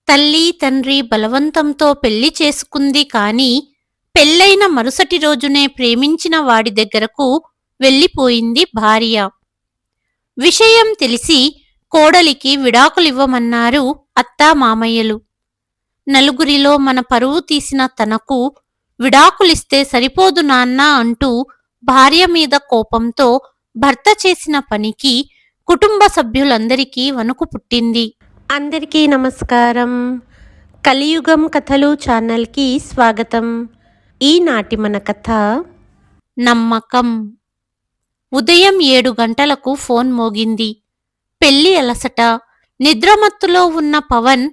తల్లి తండ్రి బలవంతంతో పెళ్లి చేసుకుంది కాని పెళ్లైన మరుసటి రోజునే ప్రేమించిన వాడి దగ్గరకు వెళ్ళిపోయింది భార్య. విషయం తెలిసి కోడలికి విడాకులివ్వమన్నారు అత్తామామయ్యలు. నలుగురిలో మన పరువు తీసిన తనకు విడాకులిస్తే సరిపోదు నాన్నా అంటూ భార్య మీద కోపంతో భర్త చేసిన పనికి కుటుంబ సభ్యులందరికీ వణుకు పుట్టింది. అందరికీ నమస్కారం. కలియుగం కథలు ఛానల్కి స్వాగతం. ఈనాటి మన కథ నమ్మకం. ఉదయం 7 గంటలకు ఫోన్ మోగింది. పెళ్లి అలసట, నిద్రమత్తులో ఉన్న పవన్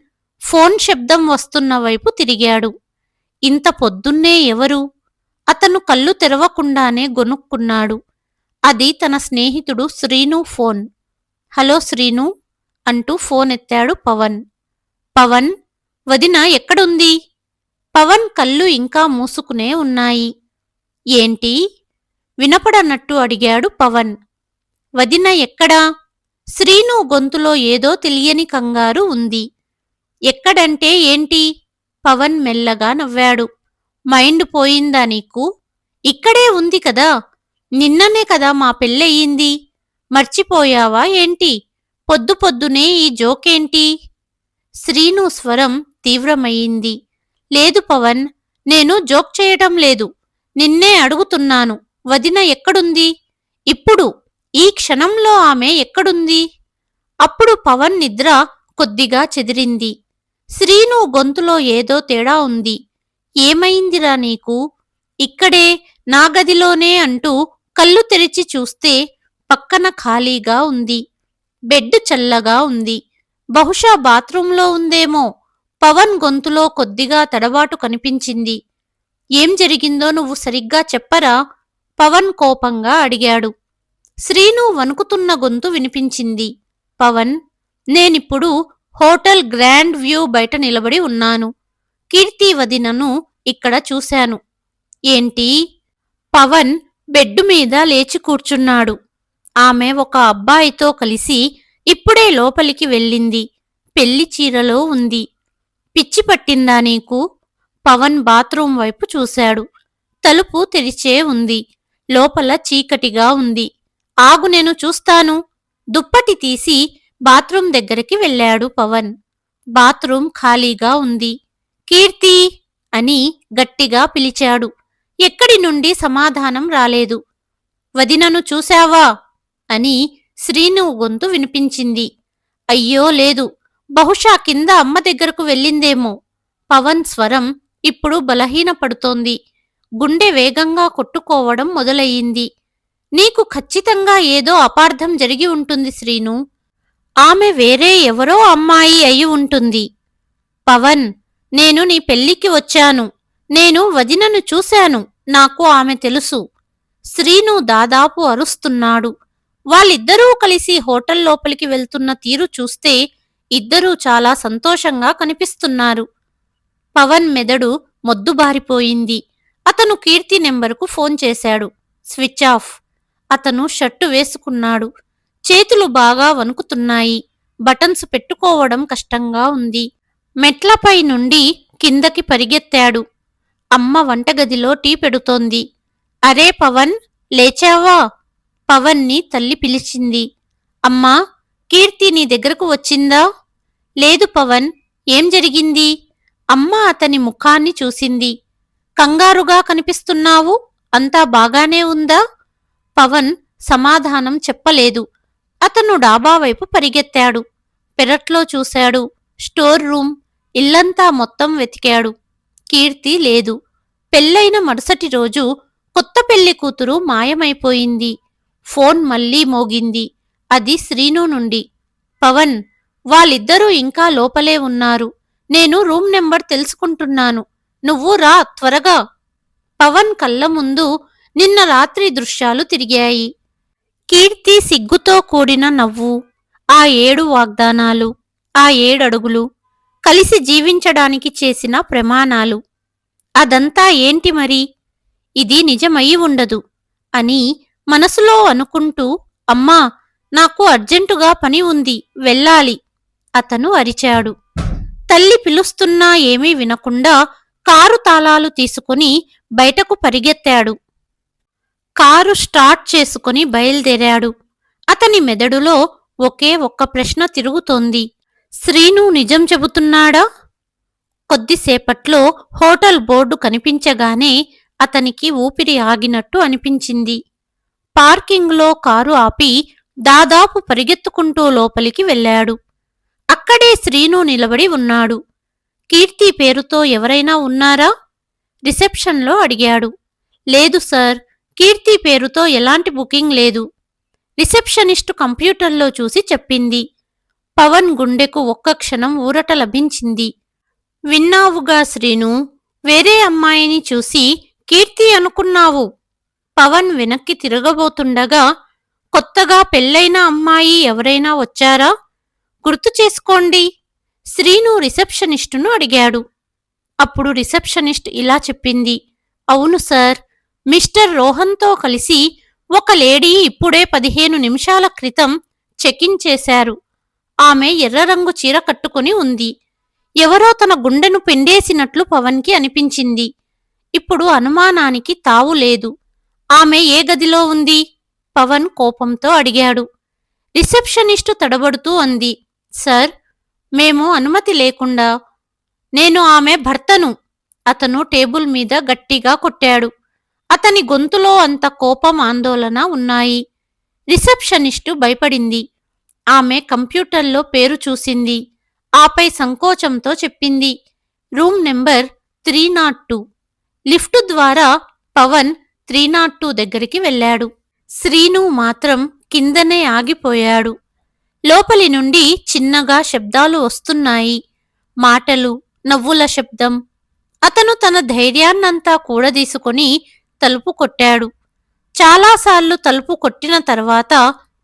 ఫోన్ శబ్దం వస్తున్న వైపు తిరిగాడు. ఇంత పొద్దున్నే ఎవరు? అతను కళ్ళు తెరవకుండానే గొనుక్కున్నాడు. అది తన స్నేహితుడు శ్రీను ఫోన్. హలో శ్రీను అంటూ ఫోన్ ఎత్తాడు పవన్. పవన్, వదిన ఎక్కడుంది? పవన్ కళ్ళు ఇంకా మూసుకునే ఉన్నాయి. ఏంటి? వినపడనట్టు అడిగాడు పవన్. వదిన ఎక్కడా? శ్రీను గొంతులో ఏదో తెలియని కంగారు ఉంది. ఎక్కడంటే ఏంటి? పవన్ మెల్లగా నవ్వాడు. మైండ్ పోయిందా నీకు? ఇక్కడే ఉంది కదా. నిన్ననే కదా మా పెళ్ళయింది. మర్చిపోయావా ఏంటి? పొద్దు పొద్దునే ఈ జోకేంటి? శ్రీను స్వరం తీవ్రమయ్యింది. లేదు పవన్, నేను జోక్ చేయటం లేదు. నిన్నే అడుగుతున్నాను. వదిన ఎక్కడుంది? ఇప్పుడు ఈ క్షణంలో ఆమె ఎక్కడుంది? అప్పుడు పవన్ నిద్ర కొద్దిగా చెదిరింది. శ్రీను గొంతులో ఏదో తేడా ఉంది. ఏమైందిరా నీకు? ఇక్కడే, నా గదిలోనే అంటూ కళ్ళు తెరిచి చూస్తే పక్కన ఖాళీగా ఉంది. బెడ్ చల్లగా ఉంది. బహుశా బాత్రూంలో ఉందేమో. పవన్ గొంతులో కొద్దిగా తడబాటు కనిపించింది. ఏం జరిగిందో నువ్వు సరిగ్గా చెప్పరా? పవన్ కోపంగా అడిగాడు. శ్రీను వణుకుతున్న గొంతు వినిపించింది. పవన్, నేనిప్పుడు హోటల్ గ్రాండ్ వ్యూ బయట నిలబడి ఉన్నాను. కీర్తి వదినను ఇక్కడ చూశాను. ఏంటి? పవన్ బెడ్డు మీద లేచి కూర్చున్నాడు. ఆమె ఒక అబ్బాయితో కలిసి ఇప్పుడే లోపలికి వెళ్ళింది. పెళ్లి చీరలో ఉంది. పిచ్చి పట్టిందా నీకు? పవన్ బాత్రూం వైపు చూశాడు. తలుపు తెరిచే ఉంది. లోపల చీకటిగా ఉంది. ఆగు, నేను చూస్తాను. దుప్పటి తీసి బాత్రూం దగ్గరికి వెళ్ళాడు పవన్. బాత్రూం ఖాళీగా ఉంది. కీర్తి అని గట్టిగా పిలిచాడు. ఎక్కడి నుండి సమాధానం రాలేదు. వదినను చూశావా అని శ్రీను గొంతు వినిపించింది. అయ్యో లేదు, బహుశా కింద అమ్మ దగ్గరకు వెళ్ళిందేమో. పవన్ స్వరం ఇప్పుడు బలహీనపడుతోంది. గుండె వేగంగా కొట్టుకోవడం మొదలయ్యింది. నీకు ఖచ్చితంగా ఏదో అపార్థం జరిగి ఉంటుంది శ్రీను. ఆమె వేరే ఎవరో అమ్మాయి అయి ఉంటుంది. పవన్, నేను నీ పెళ్లికి వచ్చాను. నేను వదినను చూశాను. నాకు ఆమె తెలుసు. శ్రీను దాదాపు అరుస్తున్నాడు. వాళ్ళిద్దరూ కలిసి హోటల్ లోపలికి వెళ్తున్న తీరు చూస్తే ఇద్దరూ చాలా సంతోషంగా కనిపిస్తున్నారు. పవన్ మెదడు మొద్దుబారిపోయింది. అతను కీర్తి నెంబరుకు ఫోన్ చేశాడు. Switch off. అతను షర్టు వేసుకున్నాడు. చేతులు బాగా వణుకుతున్నాయి. బటన్స్ పెట్టుకోవడం కష్టంగా ఉంది. మెట్లపై నుండి కిందకి పరిగెత్తాడు. అమ్మ వంటగదిలో టీ పెడుతోంది. అరే పవన్, లేచావా? పవన్ని తల్లి పిలిచింది. అమ్మా, కీర్తి నీ దగ్గరకు వచ్చిందా? లేదు పవన్, ఏం జరిగింది? అమ్మ అతని ముఖాన్ని చూసింది. కంగారుగా కనిపిస్తున్నావు. అంతా బాగానే ఉందా? పవన్ సమాధానం చెప్పలేదు. అతను డాబా వైపు పరిగెత్తాడు. పెరట్లో చూశాడు. స్టోర్ రూమ్, ఇల్లంతా మొత్తం వెతికాడు. కీర్తి లేదు. పెళ్లైన మరుసటి రోజు కొత్త పెళ్లి కూతురు మాయమైపోయింది. ఫోన్ మళ్లీ మోగింది. అది శ్రీను నుండి. పవన్, వాళ్ళిద్దరూ ఇంకా లోపలే ఉన్నారు. నేను రూమ్ నెంబర్ తెలుసుకుంటున్నాను. నువ్వు రా త్వరగా. పవన్ కళ్ళ ముందు నిన్న రాత్రి దృశ్యాలు తిరిగాయి. కీర్తి సిగ్గుతో కూడిన నవ్వు, ఆ 7 వాగ్దానాలు, ఆ 7 అడుగులు, కలిసి జీవించడానికి చేసిన ప్రమాణాలు. అదంతా ఏంటి మరి? ఇది నిజమయి ఉండదు అని మనసులో అనుకుంటూ, అమ్మా, నాకు అర్జెంటుగా పని ఉంది, వెళ్ళాలి అతను అరిచాడు. తల్లి పిలుస్తున్నా ఏమీ వినకుండా కారు తాళాలు తీసుకుని బయటకు పరిగెత్తాడు. కారు స్టార్ట్ చేసుకుని బయలుదేరాడు. అతని మెదడులో ఒకే ఒక్క ప్రశ్న తిరుగుతోంది. శ్రీను నిజం చెబుతున్నాడా? కొద్దిసేపట్లో హోటల్ బోర్డు కనిపించగానే అతనికి ఊపిరి ఆగినట్టు అనిపించింది. పార్కింగ్లో కారు ఆపి దాదాపు పరిగెత్తుకుంటూ లోపలికి వెళ్ళాడు. అక్కడే శ్రీను నిలబడి ఉన్నాడు. కీర్తి పేరుతో ఎవరైనా ఉన్నారా? రిసెప్షన్లో అడిగాడు. లేదు సార్, కీర్తి పేరుతో ఎలాంటి బుకింగ్ లేదు. రిసెప్షనిస్టు కంప్యూటర్లో చూసి చెప్పింది. పవన్ గుండెకు ఒక్క క్షణం ఊరట లభించింది. విన్నావుగా శ్రీను, వేరే అమ్మాయిని చూసి కీర్తి అనుకున్నావు. పవన్ వెనక్కి తిరగబోతుండగా, కొత్తగా పెళ్ళైన అమ్మాయి ఎవరైనా వచ్చారా? గుర్తు చేసుకోండి, శ్రీను రిసెప్షనిస్టును అడిగాడు. అప్పుడు రిసెప్షనిస్ట్ ఇలా చెప్పింది. అవును సార్, మిస్టర్ రోహన్తో కలిసి ఒక లేడీ ఇప్పుడే 15 నిమిషాల క్రితం చెకిన్ చేశారు. ఆమె ఎర్ర రంగు చీర కట్టుకుని ఉంది. ఎవరో తన గుండెను పిండేసినట్లు పవన్కి అనిపించింది. ఇప్పుడు అనుమానానికి తావు లేదు. ఆమె ఏ గదిలో ఉంది? పవన్ కోపంతో అడిగాడు. రిసెప్షనిస్టు తడబడుతూ అంది. సార్, మేము అనుమతి లేకుండా. నేను ఆమె భర్తను. అతను టేబుల్ మీద గట్టిగా కొట్టాడు. అతని గొంతులో అంత కోపం, ఆందోళన ఉన్నాయి. రిసెప్షనిస్టు భయపడింది. ఆమె కంప్యూటర్లో పేరు చూసింది. ఆపై సంకోచంతో చెప్పింది. Room number 302. లిఫ్టు ద్వారా పవన్ 302 దగ్గరికి వెళ్ళాడు. శ్రీను మాత్రం కిందనే ఆగిపోయాడు. లోపలి నుండి చిన్నగా శబ్దాలు వస్తున్నాయి. మాటలు, నవ్వుల శబ్దం. అతను తన ధైర్యాన్నంతా కూడదీసుకొని తలుపు కొట్టాడు. చాలాసార్లు తలుపు కొట్టిన తర్వాత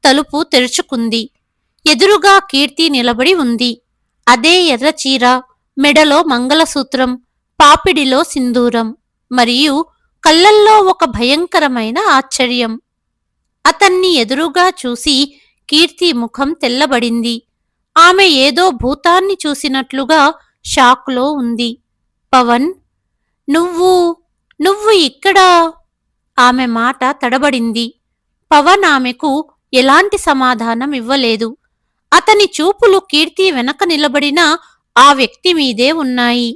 తలుపు తెరుచుకుంది. ఎదురుగా కీర్తి నిలబడి ఉంది. అదే ఎర్రచీర, మెడలో మంగళసూత్రం, పాపిడిలో సింధూరం, మరియు కళ్ళల్లో ఒక భయంకరమైన ఆశ్చర్యం. అతన్ని ఎదురుగా చూసి కీర్తి ముఖం తెల్లబడింది. ఆమె ఏదో భూతాన్ని చూసినట్లుగా షాక్లో ఉంది. పవన్, నువ్వు ఇక్కడ? ఆమె మాట తడబడింది. పవన్ ఆమెకు ఎలాంటి సమాధానం ఇవ్వలేదు. అతని చూపులు కీర్తి వెనక నిలబడిన ఆ వ్యక్తి మీదే ఉన్నాయి.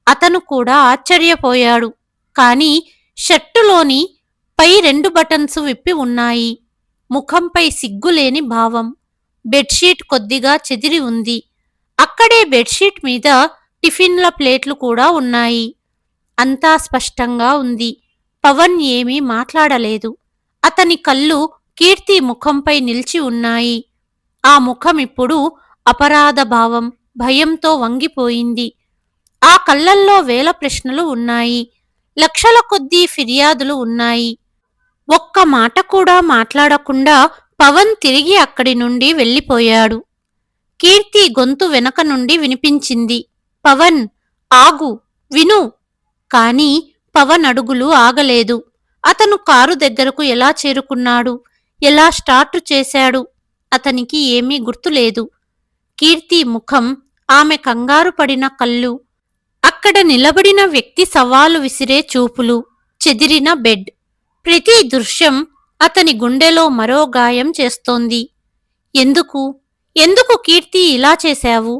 అతను కూడా ఆశ్చర్యపోయాడు. కాని షర్టులోని పై 2 బటన్స్ విప్పి ఉన్నాయి. ముఖంపై సిగ్గులేని భావం. బెడ్షీట్ కొద్దిగా చెదిరి ఉంది. అక్కడే బెడ్షీట్ మీద టిఫిన్ల ప్లేట్లు కూడా ఉన్నాయి. అంతా స్పష్టంగా ఉంది. పవన్ ఏమీ మాట్లాడలేదు. అతని కళ్ళు కీర్తి ముఖంపై నిలిచి ఉన్నాయి. ఆ ముఖం ఇప్పుడు అపరాధ భావం, భయంతో వంగిపోయింది. ఆ కళ్ళల్లో వేల ప్రశ్నలు ఉన్నాయి. లక్షల కొద్దీ ఫిర్యాదులు ఉన్నాయి. ఒక్క మాట కూడా మాట్లాడకుండా పవన్ తిరిగి అక్కడి నుండి వెళ్ళిపోయాడు. కీర్తి గొంతు వెనక నుండి వినిపించింది. పవన్, ఆగు, విను. కాని పవన్ అడుగులు ఆగలేదు. అతను కారు దగ్గరకు ఎలా చేరుకున్నాడు? ఎలా స్టార్ట్ చేశాడు? అతనికి ఏమీ గుర్తులేదు. కీర్తి ముఖం, ఆమె కంగారు పడిన కళ్ళు, అక్కడ నిలబడిన వ్యక్తి సవాలు విసిరే చూపులు, చెదిరిన బెడ్, ప్రతి దృశ్యం అతని గుండెలో మరో గాయం చేస్తోంది. ఎందుకు కీర్తి ఇలా చేశావు?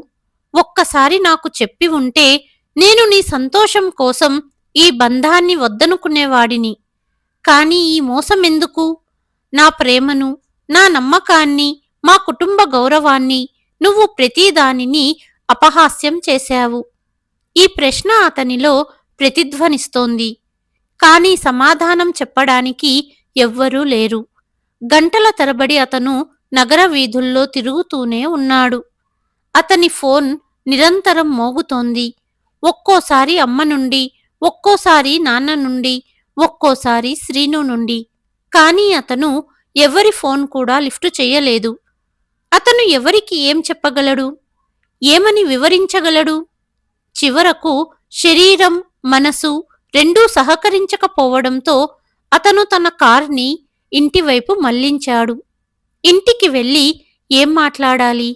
ఒక్కసారి నాకు చెప్పి ఉంటే నేను నీ సంతోషం కోసం ఈ బంధాన్ని వద్దనుకునేవాడిని. కాని ఈ మోసమెందుకు? నా ప్రేమను, నా నమ్మకాన్ని, మా కుటుంబ గౌరవాన్ని నువ్వు ప్రతిదానిని అపహాస్యం చేశావు. ఈ ప్రశ్న అతనిలో ప్రతిధ్వనిస్తోంది. కాని సమాధానం చెప్పడానికి ఎవ్వరూ లేరు. గంటల తరబడి అతను నగర వీధుల్లో తిరుగుతూనే ఉన్నాడు. అతని ఫోన్ నిరంతరం మోగుతోంది. ఒక్కోసారి అమ్మ నుండి, ఒక్కోసారి నాన్న నుండి, ఒక్కోసారి శ్రీను నుండి. కాని అతను ఎవరి ఫోన్ కూడా లిఫ్టు చెయ్యలేదు. అతను ఎవరికి ఏం చెప్పగలడు? ఏమని వివరించగలడు? చివరకు శరీరం, మనసు రెండూ సహకరించకపోవడంతో అతను తన కార్ని ఇంటివైపు మళ్లించాడు. ఇంటికి వెళ్ళి ఏం మాట్లాడాలి?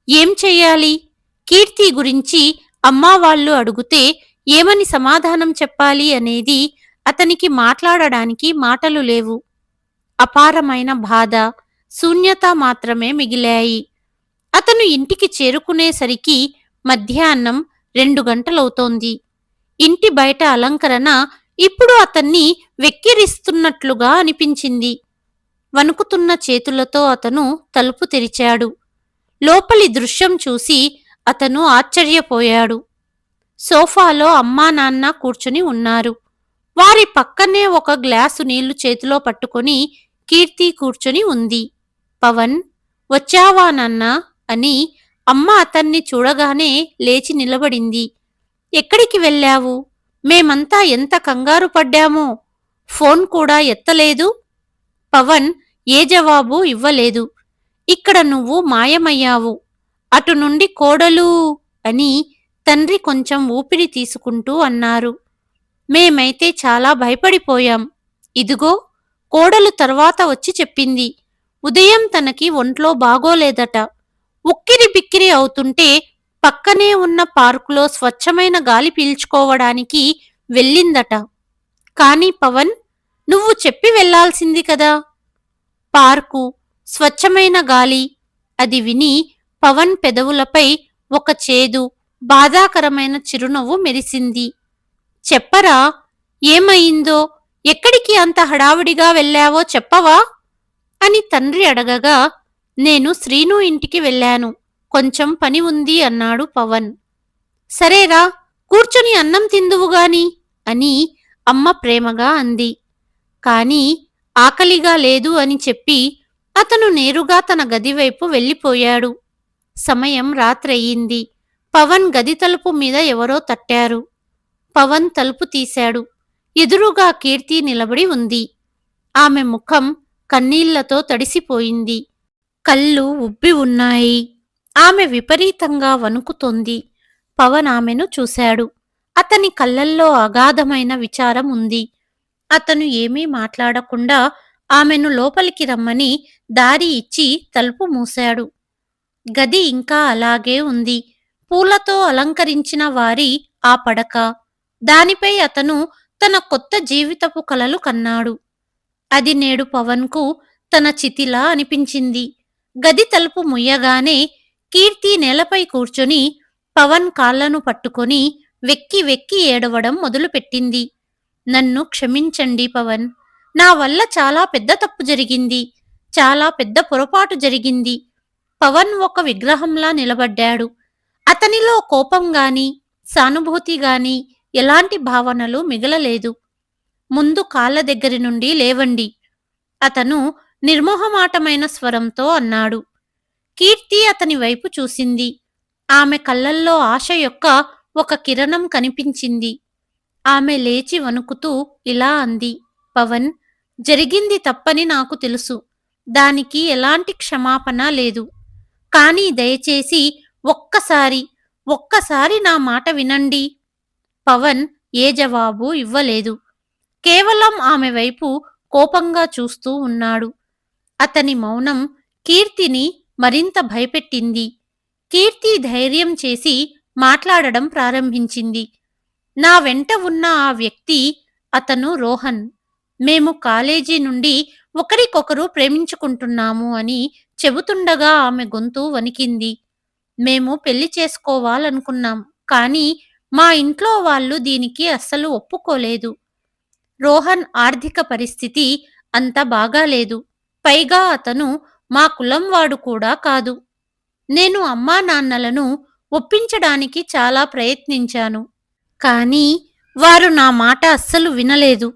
ఏం చెయ్యాలి? కీర్తి గురించి అమ్మా వాళ్ళు అడుగుతే ఏమని సమాధానం చెప్పాలి అనేది అతనికి మాట్లాడడానికి మాటలు లేవు. అపారమైన బాధ, శూన్యత మాత్రమే మిగిలాయి. అతను ఇంటికి చేరుకునేసరికి మధ్యాహ్నం 2 గంటలవుతోంది. ఇంటి బయట అలంకరణ ఇప్పుడు అతన్ని వెక్కిరిస్తున్నట్లుగా అనిపించింది. వణుకుతున్న చేతులతో అతను తలుపు తెరిచాడు. లోపలి దృశ్యం చూసి అతను ఆశ్చర్యపోయాడు. సోఫాలో అమ్మా నాన్న కూర్చుని ఉన్నారు. వారి పక్కనే ఒక గ్లాసు నీళ్లు చేతిలో పట్టుకొని కీర్తి కూర్చుని ఉంది. పవన్, వచ్చావా నాన్నా అని అమ్మ అతన్ని చూడగానే లేచి నిలబడింది. ఎక్కడికి వెళ్ళావు? మేమంతా ఎంత కంగారు పడ్డామో. ఫోన్ కూడా ఎత్తలేదు. పవన్ ఏ జవాబు ఇవ్వలేదు. ఇక్కడ నువ్వు మాయమయ్యావు. అటు నుండి కోడలూ అని తండ్రి కొంచెం ఊపిరి తీసుకుంటూ అన్నారు. మేమైతే చాలా భయపడిపోయాం. ఇదిగో కోడలు తర్వాత వచ్చి చెప్పింది. ఉదయం తనకి ఒంట్లో బాగోలేదట. ఉక్కిరి బిక్కిరి అవుతుంటే పక్కనే ఉన్న పార్కులో స్వచ్ఛమైన గాలి పీల్చుకోవడానికి వెళ్ళిందట. కాని పవన్, నువ్వు చెప్పి వెళ్లాల్సింది కదా. పార్కు, స్వచ్ఛమైన గాలి, అది విని పవన్ పెదవులపై ఒక చేదు, బాధాకరమైన చిరునవ్వు మెరిసింది. చెప్పరా, ఏమయిందో? ఎక్కడికి అంత హడావిడిగా వెళ్ళావో చెప్పవా అని తండ్రి అడగగా, నేను శ్రీను ఇంటికి వెళ్ళాను. కొంచెం పని ఉంది అన్నాడు పవన్. సరేరా, కూర్చుని అన్నం తిందువుగాని అని అమ్మ ప్రేమగా అంది. కాని ఆకలిగా లేదు అని చెప్పి అతను నేరుగా తన గదివైపు వెళ్ళిపోయాడు. సమయం రాత్రయ్యింది. పవన్ గది తలుపు మీద ఎవరో తట్టారు. పవన్ తలుపు తీశాడు. ఎదురుగా కీర్తి నిలబడి ఉంది. ఆమె ముఖం కన్నీళ్లతో తడిసిపోయింది. కళ్ళు ఉబ్బి ఉన్నాయి. ఆమె విపరీతంగా వణుకుతోంది. పవన్ ఆమెను చూశాడు. అతని కళ్ళల్లో అగాధమైన విచారం ఉంది. అతను ఏమీ మాట్లాడకుండా ఆమెను లోపలికి రమ్మని దారి ఇచ్చి తలుపు మూశాడు. గది ఇంకా అలాగే ఉంది. పూలతో అలంకరించిన వారి ఆ పడక, దానిపై అతను తన కొత్త జీవితపు కలలు కన్నాడు. అది నేడు పవన్కు తన చితిలా అనిపించింది. గది తలుపు ముయ్యగానే కీర్తి నేలపై కూర్చొని పవన్ కాళ్లను పట్టుకొని వెక్కి వెక్కి ఏడవడం మొదలుపెట్టింది. నన్ను క్షమించండి పవన్. నా వల్ల చాలా పెద్ద తప్పు జరిగింది. చాలా పెద్ద పొరపాటు జరిగింది. పవన్ ఒక విగ్రహంలా నిలబడ్డాడు. అతనిలో కోపంగాని, సానుభూతిగాని ఎలాంటి భావనలు మిగలలేదు. ముందు కాళ్ళ దగ్గరి నుండి లేవండి, అతను నిర్మోహమాటమైన స్వరంతో అన్నాడు. కీర్తి అతని వైపు చూసింది. ఆమె కళ్ళల్లో ఆశ యొక్క ఒక కిరణం కనిపించింది. ఆమె లేచి వణుకుతూ ఇలా అంది. పవన్, జరిగింది తప్పని నాకు తెలుసు. దానికి ఎలాంటి క్షమాపణ లేదు. కానీ దయచేసి ఒక్కసారి నా మాట వినండి. పవన్ ఏ జవాబు ఇవ్వలేదు. కేవలం ఆమె వైపు కోపంగా చూస్తూ ఉన్నాడు. అతని మౌనం కీర్తిని మరింత భయపెట్టింది. కీర్తి ధైర్యం చేసి మాట్లాడడం ప్రారంభించింది. నా వెంట ఉన్న ఆ వ్యక్తి, అతను రోహన్. మేము కాలేజీ నుండి ఒకరికొకరు ప్రేమించుకుంటున్నాము అని చెబుతుండగా ఆమె గొంతు వణికింది. మేము పెళ్లి చేసుకోవాలనుకున్నాం, కానీ మా ఇంట్లో వాళ్ళు దీనికి అస్సలు ఒప్పుకోలేదు. రోహన్ ఆర్థిక పరిస్థితి అంత బాగాలేదు. పైగా అతను మా కులం వాడు కూడా కాదు. నేను అమ్మా నాన్నలను ఒప్పించడానికి చాలా ప్రయత్నించాను. కానీ వారు నా మాట అస్సలు వినలేదు.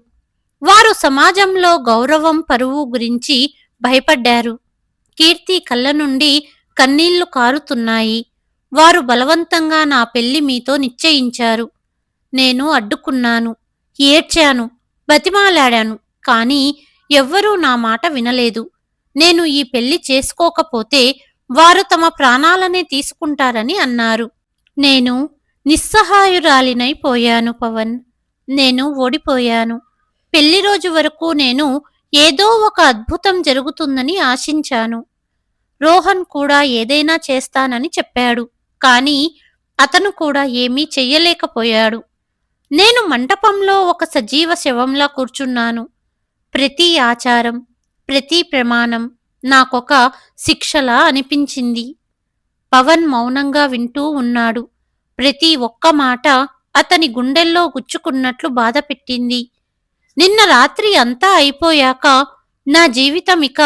వారు సమాజంలో గౌరవం, పరువు గురించి భయపడ్డారు. కీర్తి కళ్ళ నుండి కన్నీళ్లు కారుతున్నాయి. వారు బలవంతంగా నా పెళ్లి మీతో నిశ్చయించారు. నేను అడ్డుకున్నాను, ఏడ్చాను, బతిమాలాడాను. కానీ ఎవ్వరూ నా మాట వినలేదు. నేను ఈ పెళ్లి చేసుకోకపోతే వారు తమ ప్రాణాలనే తీసుకుంటారని అన్నారు. నేను నిస్సహాయురాలినైపోయాను పవన్. నేను ఓడిపోయాను. పెళ్లి రోజు వరకు నేను ఏదో ఒక అద్భుతం జరుగుతుందని ఆశించాను. రోహన్ కూడా ఏదైనా చేస్తానని చెప్పాడు. కానీ అతను కూడా ఏమీ చెయ్యలేకపోయాడు. నేను మంటపంలో ఒక సజీవ శవంలా కూర్చున్నాను. ప్రతి ఆచారం, ప్రతి ప్రమాణం నాకొక శిక్షలా అనిపించింది. పవన్ మౌనంగా వింటూ ఉన్నాడు. ప్రతి ఒక్క మాట అతని గుండెల్లో గుచ్చుకున్నట్లు బాధపెట్టింది. నిన్న రాత్రి అంతా అయిపోయాక నా జీవితం ఇక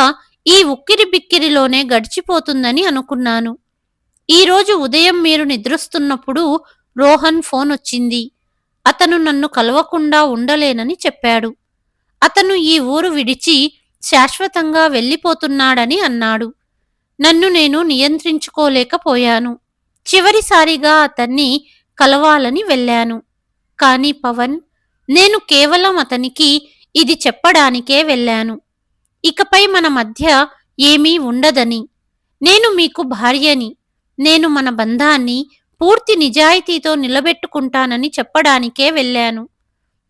ఈ ఉక్కిరిబిక్కిరిలోనే గడిచిపోతుందని అనుకున్నాను. ఈరోజు ఉదయం మీరు నిద్రిస్తున్నప్పుడు రోహన్ ఫోన్ వచ్చింది. అతను నన్ను కలవకుండా ఉండలేనని చెప్పాడు. అతను ఈ ఊరు విడిచి శాశ్వతంగా వెళ్ళిపోతున్నాడని అన్నాడు. నన్ను నేను నియంత్రించుకోలేకపోయాను. చివరిసారిగా అతన్ని కలవాలని వెళ్ళాను. కాని పవన్, నేను కేవలం అతనికి ఇది చెప్పడానికే వెళ్ళాను. ఇకపై మన మధ్య ఏమీ ఉండదని. నేను మీకు భార్యని. నేను మన బంధాన్ని పూర్తి నిజాయితీతో నిలబెట్టుకుంటానని చెప్పడానికే వెళ్ళాను.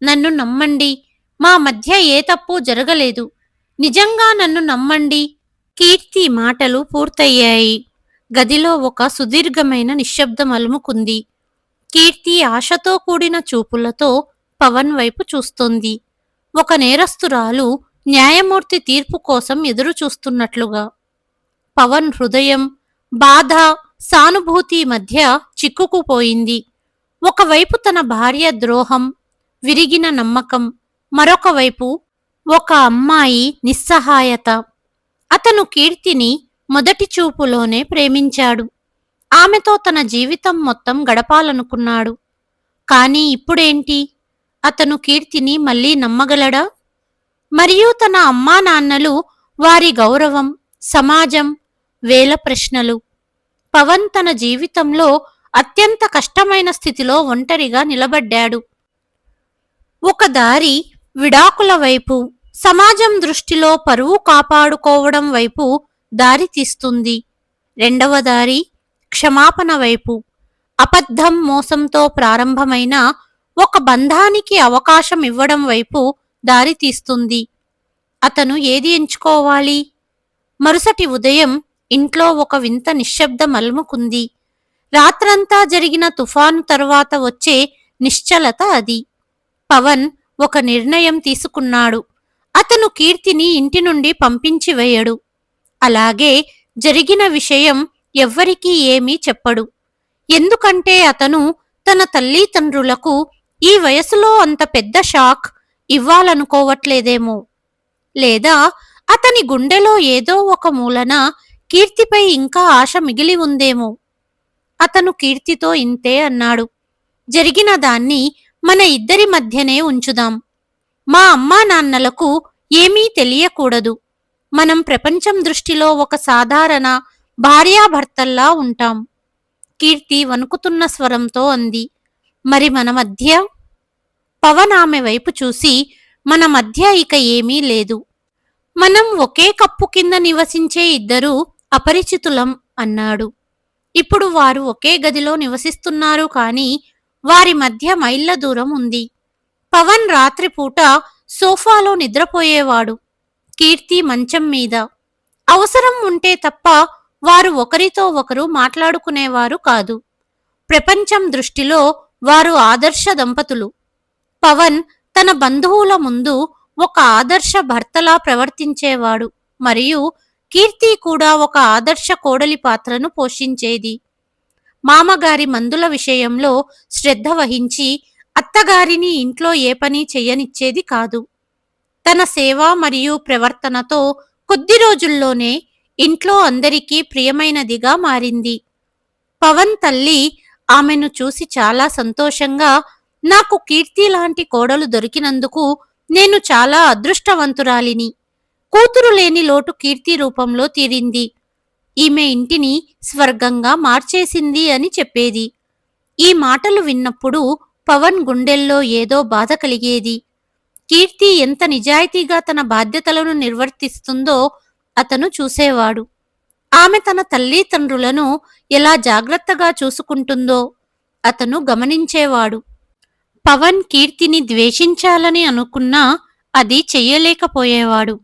నన్ను నమ్మండి. మా మధ్య ఏ తప్పు జరగలేదు. నిజంగా నన్ను నమ్మండి. కీర్తి మాటలు పూర్తయ్యాయి. గదిలో ఒక సుదీర్ఘమైన నిశ్శబ్దం అలుముకుంది. కీర్తి ఆశతో కూడిన చూపులతో పవన్ వైపు చూస్తోంది. ఒక నేరస్తురాలు న్యాయమూర్తి తీర్పు కోసం ఎదురు చూస్తున్నట్లుగా. పవన్ హృదయం బాధ, సానుభూతి మధ్య చిక్కుకుపోయింది. ఒకవైపు తన భార్య ద్రోహం, విరిగిన నమ్మకం, మరొక వైపు ఒక అమ్మాయి నిస్సహాయత. అతను కీర్తిని మొదటి చూపులోనే ప్రేమించాడు. ఆమెతో తన జీవితం మొత్తం గడపాలనుకున్నాడు. కానీ ఇప్పుడేంటి? అతను కీర్తిని మళ్ళీ నమ్మగలడా? మరియు తన అమ్మా నాన్నలు, వారి గౌరవం, సమాజం, వేల ప్రశ్నలు. పవన్ తన జీవితంలో అత్యంత కష్టమైన స్థితిలో ఒంటరిగా నిలబడ్డాడు. ఒక దారి విడాకుల వైపు, సమాజం దృష్టిలో పరువు కాపాడుకోవడం వైపు దారి తీస్తుంది. రెండవ దారి క్షమాపణ వైపు, అబద్ధం మోసంతో ప్రారంభమైన ఒక బంధానికి అవకాశం ఇవ్వడం వైపు దారి తీస్తుంది. అతను ఏది ఎంచుకోవాలి? మరుసటి ఉదయం ఇంట్లో ఒక వింత నిశ్శబ్దం అలుముకుంది. రాత్రంతా జరిగిన తుఫాను తర్వాత వచ్చే నిశ్చలత అది. పవన్ ఒక నిర్ణయం తీసుకున్నాడు. అతను కీర్తిని ఇంటి నుండి పంపించి వేయడు. అలాగే జరిగిన విషయం ఎవ్వరికీ ఏమీ చెప్పడు. ఎందుకంటే అతను తన తల్లిదండ్రులకు ఈ వయసులో అంత పెద్ద షాక్ ఇవ్వాలనుకోవట్లేదేమో. లేదా అతని గుండెలో ఏదో ఒక మూలన కీర్తిపై ఇంకా ఆశ మిగిలి ఉందేమో. అతను కీర్తితో ఇంతే అన్నాడు. జరిగిన దాన్ని మన ఇద్దరి మధ్యనే ఉంచుదాం. మా అమ్మా నాన్నలకు ఏమీ తెలియకూడదు. మనం ప్రపంచం దృష్టిలో ఒక సాధారణ భార్యాభర్తల్లా ఉంటాం. కీర్తి వణుకుతున్న స్వరంతో అంది. మరి మన మధ్య? పవన్ ఆమె వైపు చూసి, మన మధ్య ఇక ఏమీ లేదు. మనం ఒకే కప్పు కింద నివసించే ఇద్దరు అపరిచితులం అన్నాడు. ఇప్పుడు వారు ఒకే గదిలో నివసిస్తున్నారు, కానీ వారి మధ్య మైళ్ళ దూరం ఉంది. పవన్ రాత్రిపూట సోఫాలో నిద్రపోయేవాడు, కీర్తి మంచం మీద. అవసరం ఉంటే తప్ప వారు ఒకరితో ఒకరు మాట్లాడుకునేవారు కాదు. ప్రపంచం దృష్టిలో వారు ఆదర్శ దంపతులు. పవన్ తన బంధువుల ముందు ఒక ఆదర్శ భర్తలా ప్రవర్తించేవాడు, మరియు కీర్తి కూడా ఒక ఆదర్శ కోడలి పాత్రను పోషించేది. మామగారి మందుల విషయంలో శ్రద్ధ వహించి అత్తగారిని ఇంట్లో ఏ పని చెయ్యనిచ్చేది కాదు. తన సేవ మరియు ప్రవర్తనతో కొద్ది రోజుల్లోనే ఇంట్లో అందరికీ ప్రియమైనదిగా మారింది. పవన్ తల్లి ఆమెను చూసి చాలా సంతోషంగా, నాకు కీర్తి లాంటి కోడలు దొరికినందుకు నేను చాలా అదృష్టవంతురాలిని. కూతురు లేని లోటు కీర్తి రూపంలో తీరింది. ఈమె ఇంటిని స్వర్గంగా మార్చేసింది అని చెప్పేది. ఈ మాటలు విన్నప్పుడు పవన్ గుండెల్లో ఏదో బాధ కలిగేది. కీర్తి ఎంత నిజాయితీగా తన బాధ్యతలను నిర్వర్తిస్తుందో అతను చూసేవాడు. ఆమె తన తల్లిదండ్రులను ఎలా జాగ్రత్తగా చూసుకుంటుందో అతను గమనించేవాడు. పవన్ కీర్తిని ద్వేషించాలని అనుకున్నా అది చెయ్యలేకపోయేవాడు.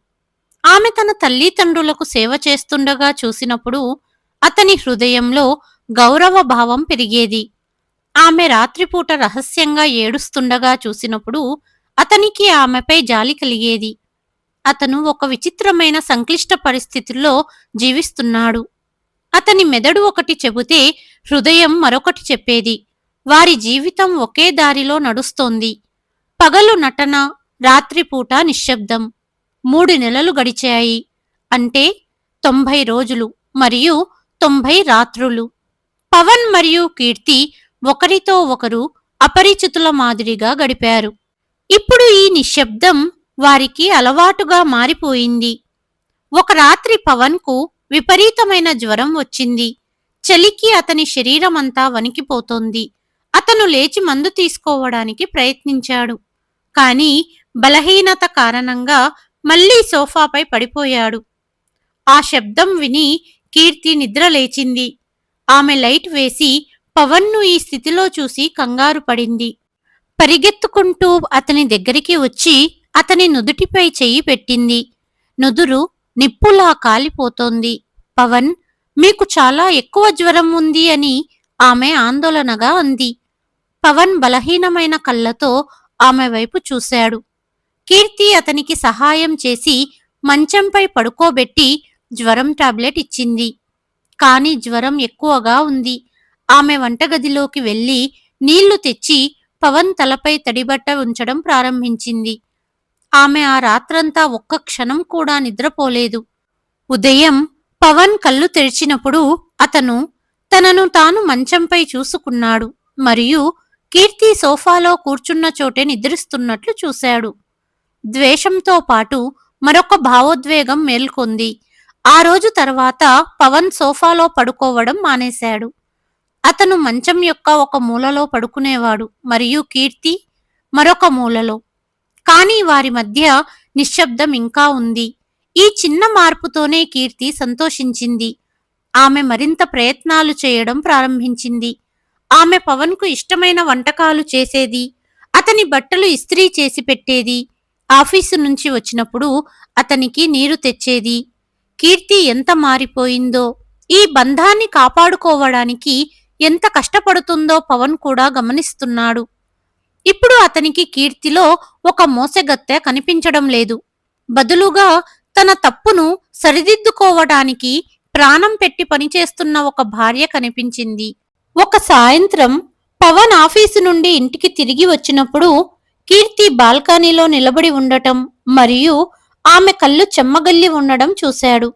ఆమె తన తల్లిదండ్రులకు సేవ చేస్తుండగా చూసినప్పుడు అతని హృదయంలో గౌరవ భావం పెరిగేది. ఆమె రాత్రిపూట రహస్యంగా ఏడుస్తుండగా చూసినప్పుడు అతనికి ఆమెపై జాలి కలిగేది. అతను ఒక విచిత్రమైన సంక్లిష్ట పరిస్థితుల్లో జీవిస్తున్నాడు. అతని మెదడు ఒకటి చెబితే హృదయం మరొకటి చెప్పేది. వారి జీవితం ఒకే దారిలో నడుస్తోంది. పగలు నటన, రాత్రిపూట నిశ్శబ్దం. 3 నెలలు గడిచాయి. అంటే 90 రోజులు మరియు 90 రాత్రులు. పవన్ మరియు కీర్తి ఒకరితో ఒకరు అపరిచితుల మాదిరిగా గడిపారు. ఇప్పుడు ఈ నిశ్శబ్దం వారికి అలవాటుగా మారిపోయింది. ఒక రాత్రి పవన్కు విపరీతమైన జ్వరం వచ్చింది. చలికి అతని శరీరమంతా వణికిపోతోంది. అతను లేచి మందు తీసుకోవడానికి ప్రయత్నించాడు. కాని బలహీనత కారణంగా మళ్లీ సోఫాపై పడిపోయాడు. ఆ శబ్దం విని కీర్తి నిద్రలేచింది. ఆమె లైట్ వేసి పవన్ను ఈ స్థితిలో చూసి కంగారు పడింది. పరిగెత్తుకుంటూ అతని దగ్గరికి వచ్చి అతని నుదుటిపై చెయ్యి పెట్టింది. నుదురు నిప్పులా కాలిపోతోంది. పవన్, మీకు చాలా ఎక్కువ జ్వరం ఉంది అని ఆమె ఆందోళనగా అంది. పవన్ బలహీనమైన కళ్ళతో ఆమె వైపు చూశాడు. కీర్తి అతనికి సహాయం చేసి మంచంపై పడుకోబెట్టి జ్వరం టాబ్లెట్ ఇచ్చింది. కాని జ్వరం ఎక్కువగా ఉంది. ఆమె వంటగదిలోకి వెళ్లి నీళ్లు తెచ్చి పవన్ తలపై తడిబట్ట ఉంచడం ప్రారంభించింది. ఆమె ఆ రాత్రంతా ఒక్క క్షణం కూడా నిద్రపోలేదు. ఉదయం పవన్ కళ్ళు తెరిచినప్పుడు అతను తనను తాను మంచంపై చూసుకున్నాడు మరియు కీర్తి సోఫాలో కూర్చున్న చోటే నిద్రిస్తున్నట్లు చూశాడు. ద్వేషంతో పాటు మరొక భావోద్వేగం మేల్కొంది. ఆ రోజు తర్వాత పవన్ సోఫాలో పడుకోవడం మానేశాడు. అతను మంచం యొక్క ఒక మూలలో పడుకునేవాడు మరియు కీర్తి మరొక మూలలో. కానీ వారి మధ్య నిశ్శబ్దం ఇంకా ఉంది. ఈ చిన్న మార్పుతోనే కీర్తి సంతోషించింది. ఆమె మరింత ప్రయత్నాలు చేయడం ప్రారంభించింది. ఆమె పవన్కు ఇష్టమైన వంటకాలు చేసేది. అతని బట్టలు ఇస్త్రీ చేసి పెట్టేది. ఆఫీసు నుంచి వచ్చినప్పుడు అతనికి నీరు తెచ్చేది. కీర్తి ఎంత మారిపోయిందో! ఈ బంధాన్ని కాపాడుకోవడానికి ఎంత కష్టపడుతుందో పవన్ కూడా గమనిస్తున్నాడు. ఇప్పుడు అతనికి కీర్తిలో ఒక మోసగత్తె కనిపించడం లేదు. బదులుగా తన తప్పును సరిదిద్దుకోవడానికి ప్రాణం పెట్టి పనిచేస్తున్న ఒక భార్య కనిపించింది. ఒక సాయంత్రం పవన్ ఆఫీసు నుండి ఇంటికి తిరిగి వచ్చినప్పుడు కీర్తి బాల్కనీలో నిలబడి ఉండటం మరియు ఆమె కళ్ళు చెమ్మగల్లి ఉండడం చూశాడు.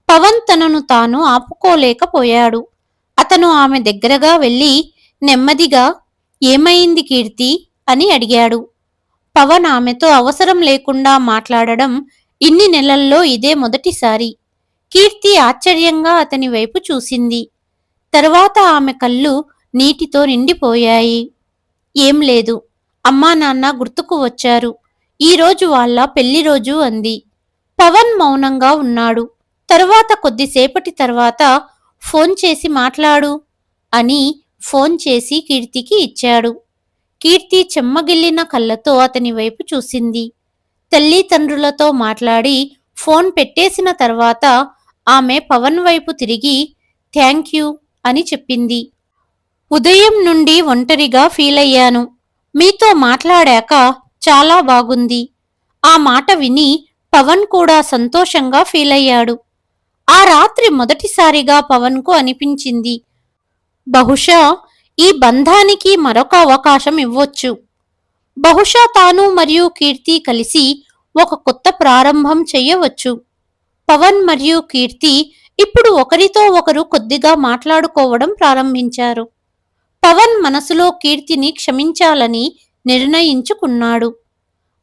పవన్ తనను తాను ఆపుకోలేకపోయాడు. అతను ఆమె దగ్గరగా వెళ్ళి నెమ్మదిగా, ఏమైంది కీర్తి అని అడిగాడు. పవన్ ఆమెతో అవసరం లేకుండా మాట్లాడడం ఇన్ని నెలల్లో ఇదే మొదటిసారి. కీర్తి ఆశ్చర్యంగా అతని వైపు చూసింది. తరువాత ఆమె కళ్ళు నీటితో నిండిపోయాయి. ఏం లేదు, అమ్మా నాన్న గుర్తుకు వచ్చారు. ఈరోజు వాళ్ళ పెళ్లిరోజు అంది. పవన్ మౌనంగా ఉన్నాడు. తరువాత కొద్దిసేపటి తర్వాత ఫోన్ చేసి మాట్లాడు అని ఫోన్ చేసి కీర్తికి ఇచ్చాడు. కీర్తి చెమ్మగిల్లిన కళ్ళతో అతని వైపు చూసింది. తల్లిదండ్రులతో మాట్లాడి ఫోన్ పెట్టేసిన తర్వాత ఆమె పవన్ వైపు తిరిగి థ్యాంక్ యూ అని చెప్పింది. ఉదయం నుండి ఒంటరిగా ఫీలయ్యాను. మీతో మాట్లాడాక చాలా బాగుంది. ఆ మాట విని పవన్ కూడా సంతోషంగా ఫీలయ్యాడు. ఆ రాత్రి మొదటిసారిగా పవన్కు అనిపించింది, బహుశా ఈ బంధానికి మరొక అవకాశం ఇవ్వొచ్చు. బహుశా తాను మరియు కీర్తి కలిసి ఒక కొత్త ప్రారంభం చెయ్యవచ్చు. పవన్ మరియు కీర్తి ఇప్పుడు ఒకరితో ఒకరు కొద్దిగా మాట్లాడుకోవడం ప్రారంభించారు. పవన్ మనసులో కీర్తిని క్షమించాలని నిర్ణయించుకున్నాడు.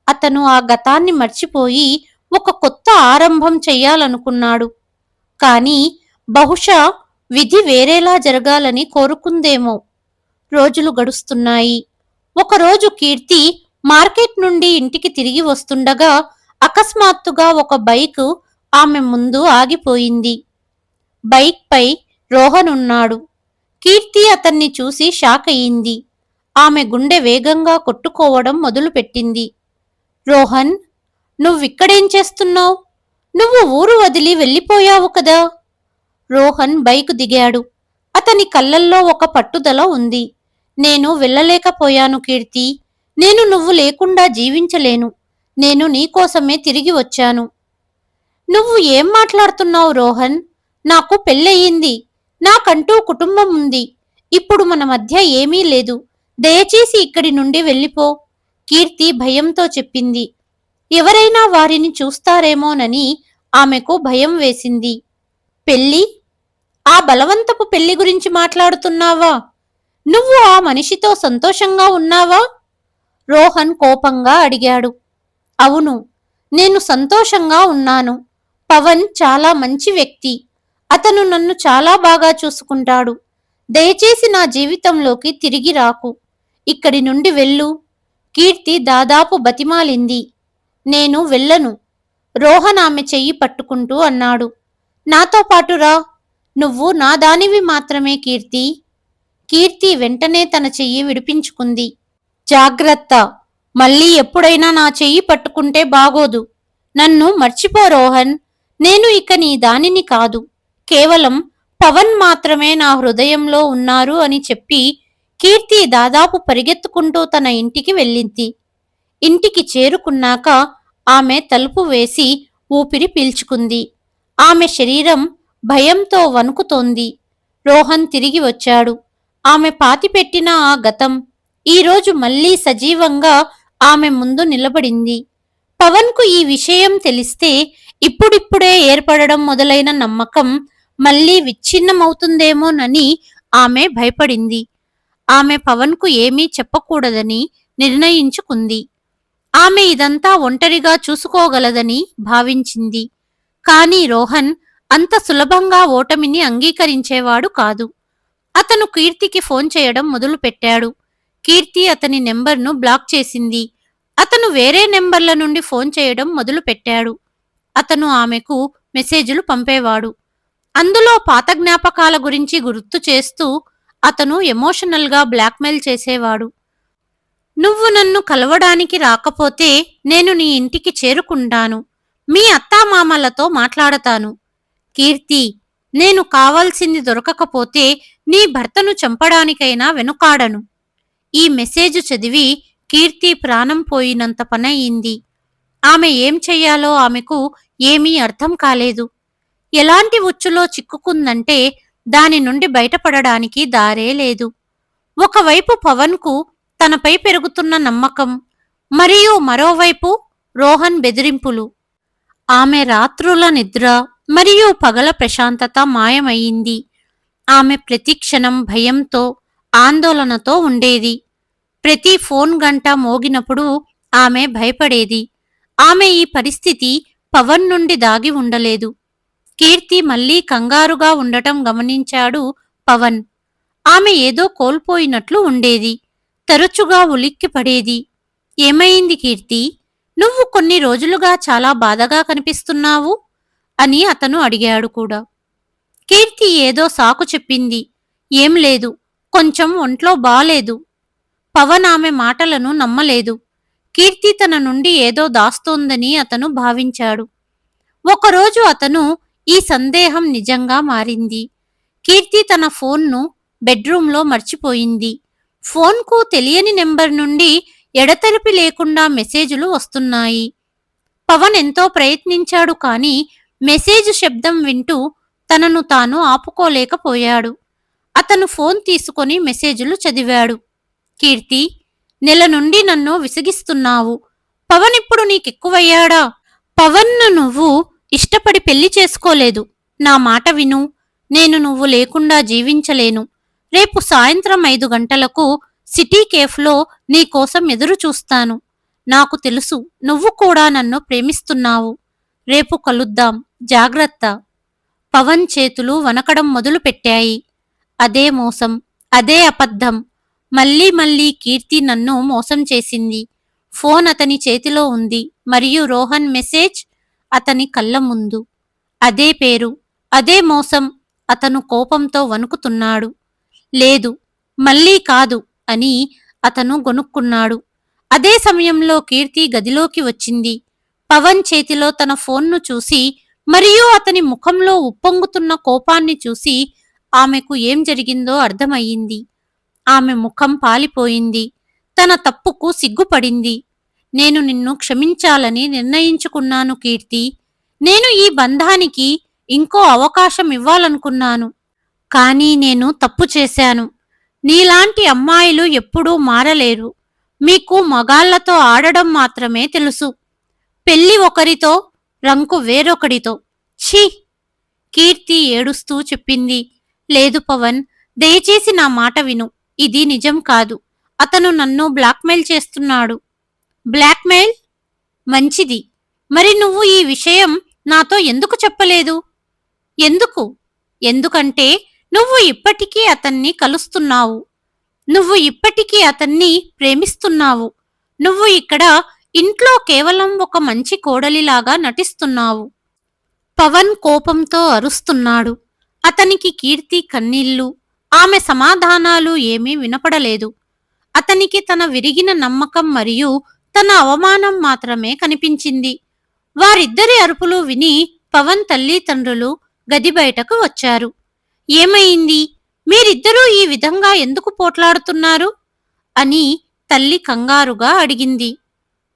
అతను ఆ గతాన్ని మర్చిపోయి ఒక కొత్త ఆరంభం చెయ్యాలనుకున్నాడు. కానీ బహుశా విధి వేరేలా జరగాలని కోరుకుందేమో. రోజులు గడుస్తున్నాయి. ఒకరోజు కీర్తి మార్కెట్ నుండి ఇంటికి తిరిగి వస్తుండగా అకస్మాత్తుగా ఒక బైకు ఆమె ముందు ఆగిపోయింది. బైక్ పై రోహన్ ఉన్నాడు. కీర్తి అతన్ని చూసి షాక్ అయింది. ఆమె గుండె వేగంగా కొట్టుకోవడం మొదలుపెట్టింది. రోహన్, నువ్విక్కడేం చేస్తున్నావు? నువ్వు ఊరు వదిలి వెళ్ళిపోయావు కదా? రోహన్ బైకు దిగాడు. అతని కళ్ళల్లో ఒక పట్టుదల ఉంది. నేను వెళ్ళలేకపోయాను కీర్తి. నేను నువ్వు లేకుండా జీవించలేను. నేను నీకోసమే తిరిగి వచ్చాను. నువ్వు ఏం మాట్లాడుతున్నావు రోహన్? నాకు పెళ్ళయింది. నాకంటూ కుటుంబం ఉంది. ఇప్పుడు మన మధ్య ఏమీ లేదు. దయచేసి ఇక్కడి నుండి వెళ్ళిపో, కీర్తి భయంతో చెప్పింది. ఎవరైనా వారిని చూస్తారేమోనని ఆమెకు భయం వేసింది. పెళ్ళి? ఆ బలవంతపు పెళ్లి గురించి మాట్లాడుతున్నావా? నువ్వు ఆ మనిషితో సంతోషంగా ఉన్నావా? రోహన్ కోపంగా అడిగాడు. అవును, నేను సంతోషంగా ఉన్నాను. పవన్ చాలా మంచి వ్యక్తి. అతను నన్ను చాలా బాగా చూసుకుంటాడు. దయచేసి నా జీవితంలోకి తిరిగి రాకు. ఇక్కడి నుండి వెళ్ళు, కీర్తి దాదాపు బతిమాలింది. నేను వెళ్ళను, రోహన్ ఆమె చెయ్యి పట్టుకుంటూ అన్నాడు. నాతో పాటు రా. నువ్వు నా దానివి మాత్రమే కీర్తి. కీర్తి వెంటనే తన చెయ్యి విడిపించుకుంది. జాగ్రత్త, మళ్ళీ ఎప్పుడైనా నా చెయ్యి పట్టుకుంటే బాగోదు. నన్ను మర్చిపో రోహన్. నేను ఇక నీ దానిని కాదు. కేవలం పవన్ మాత్రమే నా హృదయంలో ఉన్నారు అని చెప్పి కీర్తి దాదాపు పరిగెత్తుకుంటూ తన ఇంటికి వెళ్ళింది. ఇంటికి చేరుకున్నాక ఆమె తలుపు వేసి ఊపిరి పీల్చుకుంది. ఆమె శరీరం భయంతో వణుకుతోంది. రోహన్ తిరిగి వచ్చాడు. ఆమె పాతిపెట్టిన ఆ గతం ఈరోజు మళ్లీ సజీవంగా ఆమె ముందు నిలబడింది. పవన్కు ఈ విషయం తెలిస్తే ఇప్పుడిప్పుడే ఏర్పడడం మొదలైన నమ్మకం మళ్లీ విచ్ఛిన్నమవుతుందేమోనని ఆమె భయపడింది. ఆమె పవన్కు ఏమీ చెప్పకూడదని నిర్ణయించుకుంది. ఆమె ఇదంతా ఒంటరిగా చూసుకోగలదని భావించింది. కాని రోహన్ అంత సులభంగా ఓటమిని అంగీకరించేవాడు కాదు. అతను కీర్తికి ఫోన్ చేయడం మొదలుపెట్టాడు. కీర్తి అతని నెంబర్ను బ్లాక్ చేసింది. అతను వేరే నెంబర్ల నుండి ఫోన్ చేయడం మొదలుపెట్టాడు. అతను ఆమెకు మెసేజులు పంపేవాడు. అందులో పాత జ్ఞాపకాల గురించి గుర్తు చేస్తూ అతను ఎమోషనల్గా బ్లాక్మెయిల్ చేసేవాడు. నువ్వు నన్ను కలవడానికి రాకపోతే నేను నీ ఇంటికి చేరుకుంటాను. మీ అత్తామామలతో మాట్లాడతాను. కీర్తి, నేను కావాల్సింది దొరకకపోతే నీ భర్తను చంపడానికైనా వెనుకాడను. ఈ మెసేజ్ చదివి కీర్తి ప్రాణం పోయినంత పనయింది. ఆమె ఏం చెయ్యాలో ఆమెకు ఏమీ అర్థం కాలేదు. ఎలాంటి ఉచ్చులో చిక్కుకుందంటే దాని నుండి బయటపడడానికి దారే లేదు. ఒకవైపు పవన్కు తనపై పెరుగుతున్న నమ్మకం, మరియు మరోవైపు రోహన్ బెదిరింపులు. ఆమె రాత్రుల నిద్ర మరియు పగల ప్రశాంతత మాయమయ్యింది. ఆమె ప్రతిక్షణం భయంతో, ఆందోళనతో ఉండేది. ప్రతి ఫోన్ గంట మోగినప్పుడు ఆమె భయపడేది. ఆమె ఈ పరిస్థితి పవన్ నుండి దాగి ఉండలేదు. కీర్తి మళ్లీ కంగారుగా ఉండటం గమనించాడు పవన్. ఆమె ఏదో కోల్పోయినట్లు ఉండేది. తరచుగా ఉలిక్కిపడేది. ఏమైంది కీర్తి? నువ్వు కొన్ని రోజులుగా చాలా బాధగా కనిపిస్తున్నావు అని అతను అడిగాడు కూడా. కీర్తి ఏదో సాకు చెప్పింది. ఏం లేదు, కొంచెం ఒంట్లో బాలేదు. పవన్ ఆమె మాటలను నమ్మలేదు. కీర్తి తన నుండి ఏదో దాస్తోందని అతను భావించాడు. ఒకరోజు అతను ఈ సందేహం నిజంగా మారింది. కీర్తి తన ఫోన్ను బెడ్రూంలో మర్చిపోయింది. ఫోన్కు తెలియని నెంబర్ నుండి ఎడతెరిపి లేకుండా మెసేజులు వస్తున్నాయి. పవన్ ఎంతో ప్రయత్నించాడు కాని మెసేజ్ శబ్దం వింటూ తనను తాను ఆపుకోలేకపోయాడు. అతను ఫోన్ తీసుకొని మెసేజులు చదివాడు. కీర్తి, నెల నుండి నన్ను విసిగిస్తున్నావు. పవన్ ఇప్పుడు నీకెక్కువయ్యాడా? పవన్ను నువ్వు ఇష్టపడి పెళ్లి చేసుకోలేదు. నా మాట విను. నేను నువ్వు లేకుండా జీవించలేను. రేపు సాయంత్రం 5 గంటలకు సిటీ కేఫ్లో నీకోసం ఎదురు చూస్తాను. నాకు తెలుసు నువ్వు కూడా నన్ను ప్రేమిస్తున్నావు. రేపు కలుద్దాం. జాగ్రత్త. పవన్ చేతులు వణకడం మొదలుపెట్టాయి. అదే మోసం, అదే అబద్ధం. మళ్లీ మళ్లీ కీర్తి నన్ను మోసం చేసింది. ఫోన్ అతని చేతిలో ఉంది మరియు రోహన్ మెసేజ్ అతని కళ్ళ ముందు. అదే పేరు, అదే మోసం. అతను కోపంతో వణుకుతున్నాడు. లేదు, మళ్లీ కాదు అని అతను గొనుక్కున్నాడు. అదే సమయంలో కీర్తి గదిలోకి వచ్చింది. పవన్ చేతిలో తన ఫోన్ను చూసి మరియు అతని ముఖంలో ఉప్పొంగుతున్న కోపాన్ని చూసి ఆమెకు ఏం జరిగిందో అర్థమయ్యింది. ఆమె ముఖం పాలిపోయింది. తన తప్పుకు సిగ్గుపడింది. నేను నిన్ను క్షమించాలని నిర్ణయించుకున్నాను కీర్తి. నేను ఈ బంధానికి ఇంకో అవకాశం ఇవ్వాలనుకున్నాను. కానీ నేను తప్పు చేశాను. నీలాంటి అమ్మాయిలు ఎప్పుడూ మారలేరు. మీకు మగాళ్లతో ఆడడం మాత్రమే తెలుసు. పెళ్లి ఒకరితో, రంకు వేరొకడితో. ఛీ! కీర్తి ఏడుస్తూ చెప్పింది. లేదు పవన్, దయచేసి నా మాట విను. ఇది నిజం కాదు. అతను నన్ను బ్లాక్మెయిల్ చేస్తున్నాడు. బ్లాక్మెయిల్? మంచిది. మరి నువ్వు ఈ విషయం నాతో ఎందుకు చెప్పలేదు? ఎందుకు? ఎందుకంటే నువ్వు ఇప్పటికీ అతన్ని కలుస్తున్నావు. నువ్వు ఇప్పటికీ అతన్ని ప్రేమిస్తున్నావు. నువ్వు ఇక్కడ ఇంట్లో కేవలం ఒక మంచి కోడలిలాగా నటిస్తున్నావు. పవన్ కోపంతో అరుస్తున్నాడు. అతనికి కీర్తి కన్నీళ్లు, ఆమె సమాధానాలు ఏమీ వినపడలేదు. అతనికి తన విరిగిన నమ్మకం మరియు తన అవమానం మాత్రమే కనిపించింది. వారిద్దరి అరుపులు విని పవన్ తల్లిదండ్రులు గది బయటకు వచ్చారు. ఏమైంది? మీరిద్దరూ ఈ విధంగా ఎందుకు పోట్లాడుతున్నారు? అని తల్లి కంగారుగా అడిగింది.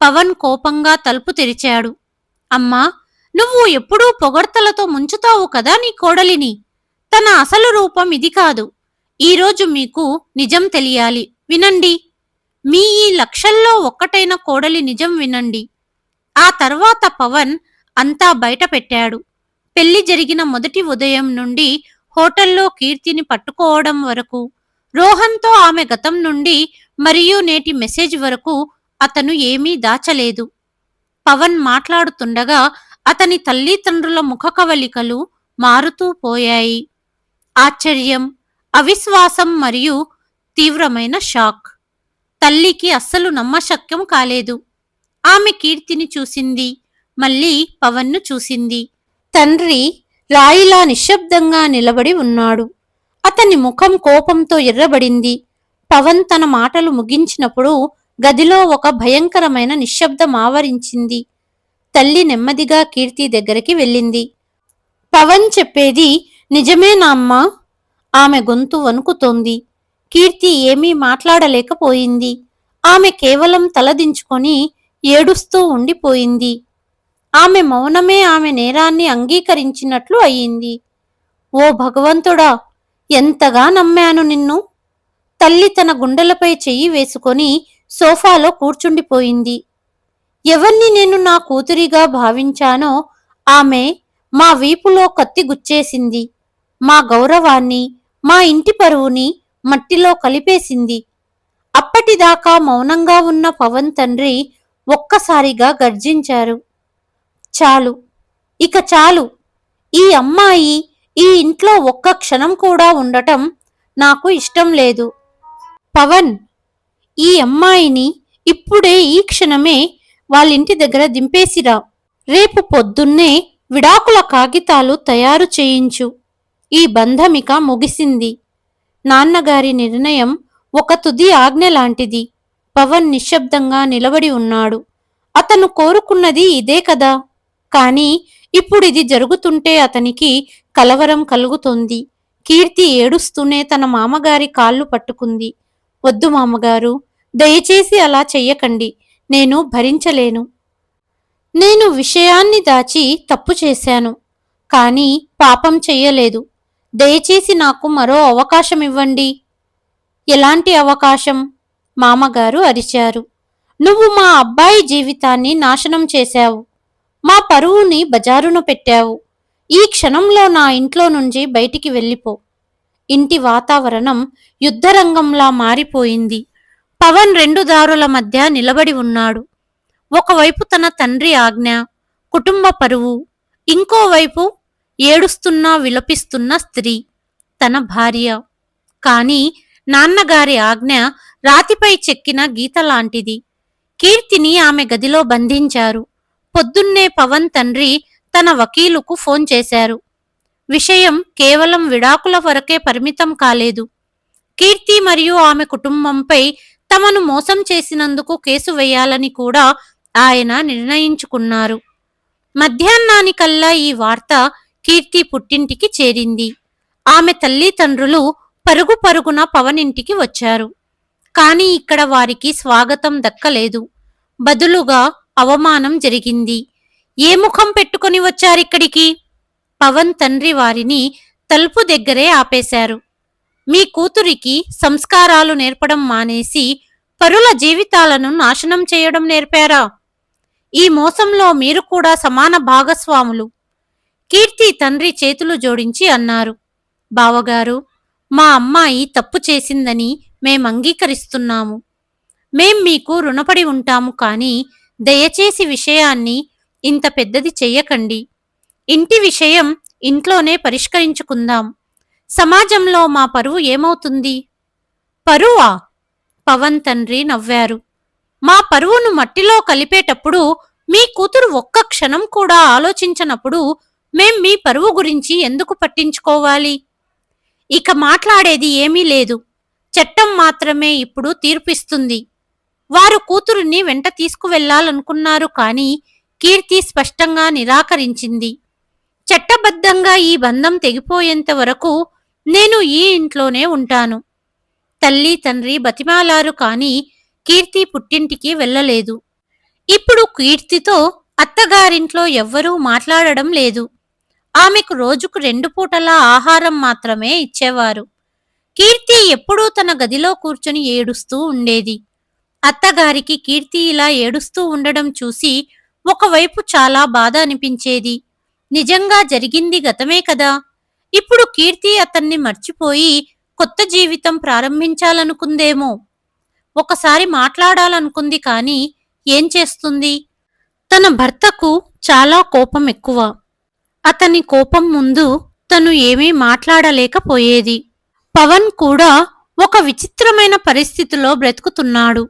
పవన్ కోపంగా తలుపు తెరిచాడు. అమ్మా, నువ్వు ఎప్పుడూ పొగడ్తలతో ముంచుతావు కదా నీ కోడలిని. తన అసలు రూపం ఇది కాదు. ఈరోజు మీకు నిజం తెలియాలి. వినండి. మీ ఈ లక్షల్లో ఒక్కటైన కోడలి నిజం వినండి. ఆ తర్వాత పవన్ అంతా బయట పెట్టాడు. పెళ్లి జరిగిన మొదటి ఉదయం నుండి హోటల్లో కీర్తిని పట్టుకోవడం వరకు, రోహన్తో ఆమె గతం నుండి మరియు నేటి మెసేజ్ వరకు అతను ఏమీ దాచలేదు. పవన్ మాట్లాడుతుండగా అతని తల్లిదండ్రుల ముఖకవలికలు మారుతూ పోయాయి. ఆశ్చర్యం, అవిశ్వాసం మరియు తీవ్రమైన షాక్. తల్లికి అస్సలు నమ్మశక్యం కాలేదు. ఆమె కీర్తిని చూసింది, మళ్ళీ పవన్ను చూసింది. తండ్రి రాయిలా నిశ్శబ్దంగా నిలబడి ఉన్నాడు. అతని ముఖం కోపంతో ఎర్రబడింది. పవన్ తన మాటలు ముగించినప్పుడు గదిలో ఒక భయంకరమైన నిశ్శబ్దం ఆవరించింది. తల్లి నెమ్మదిగా కీర్తి దగ్గరికి వెళ్ళింది. పవన్ చెప్పేది నిజమేనా అమ్మా? ఆమె గొంతు వణుకుతోంది. కీర్తి ఏమీ మాట్లాడలేకపోయింది. ఆమె కేవలం తలదించుకొని ఏడుస్తూ ఉండిపోయింది. ఆమె మౌనమే ఆమె నేరాన్ని అంగీకరించినట్లు అయ్యింది. ఓ భగవంతుడా, ఎంతగా నమ్మాను నిన్ను. తల్లి తన గుండెలపై చెయ్యి వేసుకొని సోఫాలో కూర్చుండిపోయింది. ఎవర్ని నేను నా కూతురిగా భావించానో ఆమె మా వీపులో కత్తి గుచ్చేసింది. మా గౌరవాన్ని, మా ఇంటి పరువుని మట్టిలో కలిపేసింది. అప్పటిదాకా మౌనంగా ఉన్న పవన్ తండ్రి ఒక్కసారిగా గర్జించారు. చాలు, ఇక చాలు. ఈ అమ్మాయి ఈ ఇంట్లో ఒక్క క్షణం కూడా ఉండటం నాకు ఇష్టం లేదు. పవన్, ఈ అమ్మాయిని ఇప్పుడే ఈ క్షణమే వాళ్ళింటి దగ్గర దింపేసిరా. రేపు పొద్దున్నే విడాకుల కాగితాలు తయారు చేయించు. ఈ బంధమిక ముగిసింది. నాన్నగారి నిర్ణయం ఒక తుది ఆజ్ఞ లాంటిది. పవన్ నిశ్శబ్దంగా నిలబడి ఉన్నాడు. అతను కోరుకున్నది ఇదే కదా. కానీ ఇప్పుడిది జరుగుతుంటే అతనికి కలవరం కలుగుతోంది. కీర్తి ఏడుస్తూనే తన మామగారి కాళ్ళు పట్టుకుంది. వద్దు మామగారు, దయచేసి అలా చెయ్యకండి. నేను భరించలేను. నేను విషయాన్ని దాచి తప్పు చేశాను. కానీ పాపం చెయ్యలేదు. దయచేసి నాకు మరో అవకాశం ఇవ్వండి. ఎలాంటి అవకాశం? మామగారు అరిచారు. నువ్వు మా అబ్బాయి జీవితాన్ని నాశనం చేశావు. మా పరువుని బజారున పెట్టావు. ఈ క్షణంలో నా ఇంట్లో నుంచి బయటికి వెళ్ళిపో. ఇంటి వాతావరణం యుద్ధరంగంలా మారిపోయింది. పవన్ రెండు దారుల మధ్య నిలబడి ఉన్నాడు. ఒకవైపు తన తండ్రి ఆజ్ఞ, కుటుంబ పరువు. ఇంకోవైపు ఏడుస్తున్నా విలపిస్తున్న స్త్రీ, తన భార్య. కాని నాన్నగారి ఆజ్ఞ రాతిపై చెక్కిన గీత లాంటిది. కీర్తిని ఆమె గదిలో బంధించారు. పొద్దున్నే పవన్ తండ్రి తన వకీలుకు ఫోన్ చేశారు. విషయం కేవలం విడాకుల వరకే పరిమితం కాలేదు. కీర్తి మరియు ఆమె కుటుంబంపై తమను మోసం చేసినందుకు కేసు వేయాలని కూడా ఆయన నిర్ణయించుకున్నారు. మధ్యాహ్నానికల్లా ఈ వార్త కీర్తి పుట్టింటికి చేరింది. ఆమె తల్లిదండ్రులు పరుగు పరుగున పవన్ ఇంటికి వచ్చారు. కాని ఇక్కడ వారికి స్వాగతం దక్కలేదు. బదులుగా అవమానం జరిగింది. ఏ ముఖం పెట్టుకుని వచ్చారిక్కడికి? పవన్ తండ్రి వారిని తలుపు దగ్గరే ఆపేశారు. మీ కూతురికి సంస్కారాలు నేర్పడం మానేసి పరుల జీవితాలను నాశనం చేయడం నేర్పారా? ఈ మోసంలో మీరు కూడా సమాన భాగస్వాములు. కీర్తి తండ్రి చేతులు జోడించి అన్నారు. బావగారు, మా అమ్మాయి తప్పు చేసిందని మేమంగీకరిస్తున్నాము. మేం మీకు రుణపడి ఉంటాము, కానీ దయచేసి విషయాన్ని ఇంత పెద్దది చెయ్యకండి. ఇంటి విషయం ఇంట్లోనే పరిష్కరించుకుందాం. సమాజంలో మా పరువు ఏమవుతుంది? పరువా? పవన్ తండ్రి నవ్వారు. మా పరువును మట్టిలో కలిపేటప్పుడు మీ కూతురు ఒక్క క్షణం కూడా ఆలోచించనప్పుడు మేం మీ పరువు గురించి ఎందుకు పట్టించుకోవాలి? ఇక మాట్లాడేది ఏమీ లేదు. చట్టం మాత్రమే ఇప్పుడు తీర్పిస్తుంది. వారు కూతురుని వెంట తీసుకువెళ్లాలనుకున్నారు, కానీ కీర్తి స్పష్టంగా నిరాకరించింది. చట్టబద్ధంగా ఈ బంధం తెగిపోయేంత వరకు నేను ఈ ఇంట్లోనే ఉంటాను. తల్లి తండ్రి బతిమాలారు, కానీ కీర్తి పుట్టింటికి వెళ్ళలేదు. ఇప్పుడు కీర్తితో అత్తగారింట్లో ఎవ్వరూ మాట్లాడడం లేదు. ఆమెకు రోజుకు 2 పూటలా ఆహారం మాత్రమే ఇచ్చేవారు. కీర్తి ఎప్పుడూ తన గదిలో కూర్చొని ఏడుస్తూ ఉండేది. అత్తగారికి కీర్తి ఇలా ఏడుస్తూ ఉండడం చూసి ఒకవైపు చాలా బాధ అనిపించేది. నిజంగా జరిగింది గతమే కదా. ఇప్పుడు కీర్తి అతన్ని మర్చిపోయి కొత్త జీవితం ప్రారంభించాలనుకుందేమో. ఒకసారి మాట్లాడాలనుకుంది, కానీ ఏం చేస్తుంది? తన భర్తకు చాలా కోపం ఎక్కువ. అతని కోపం ముందు తను ఏమీ మాట్లాడలేకపోయేది. పవన్ కూడా ఒక విచిత్రమైన పరిస్థితిలో బ్రతుకుతున్నాడు.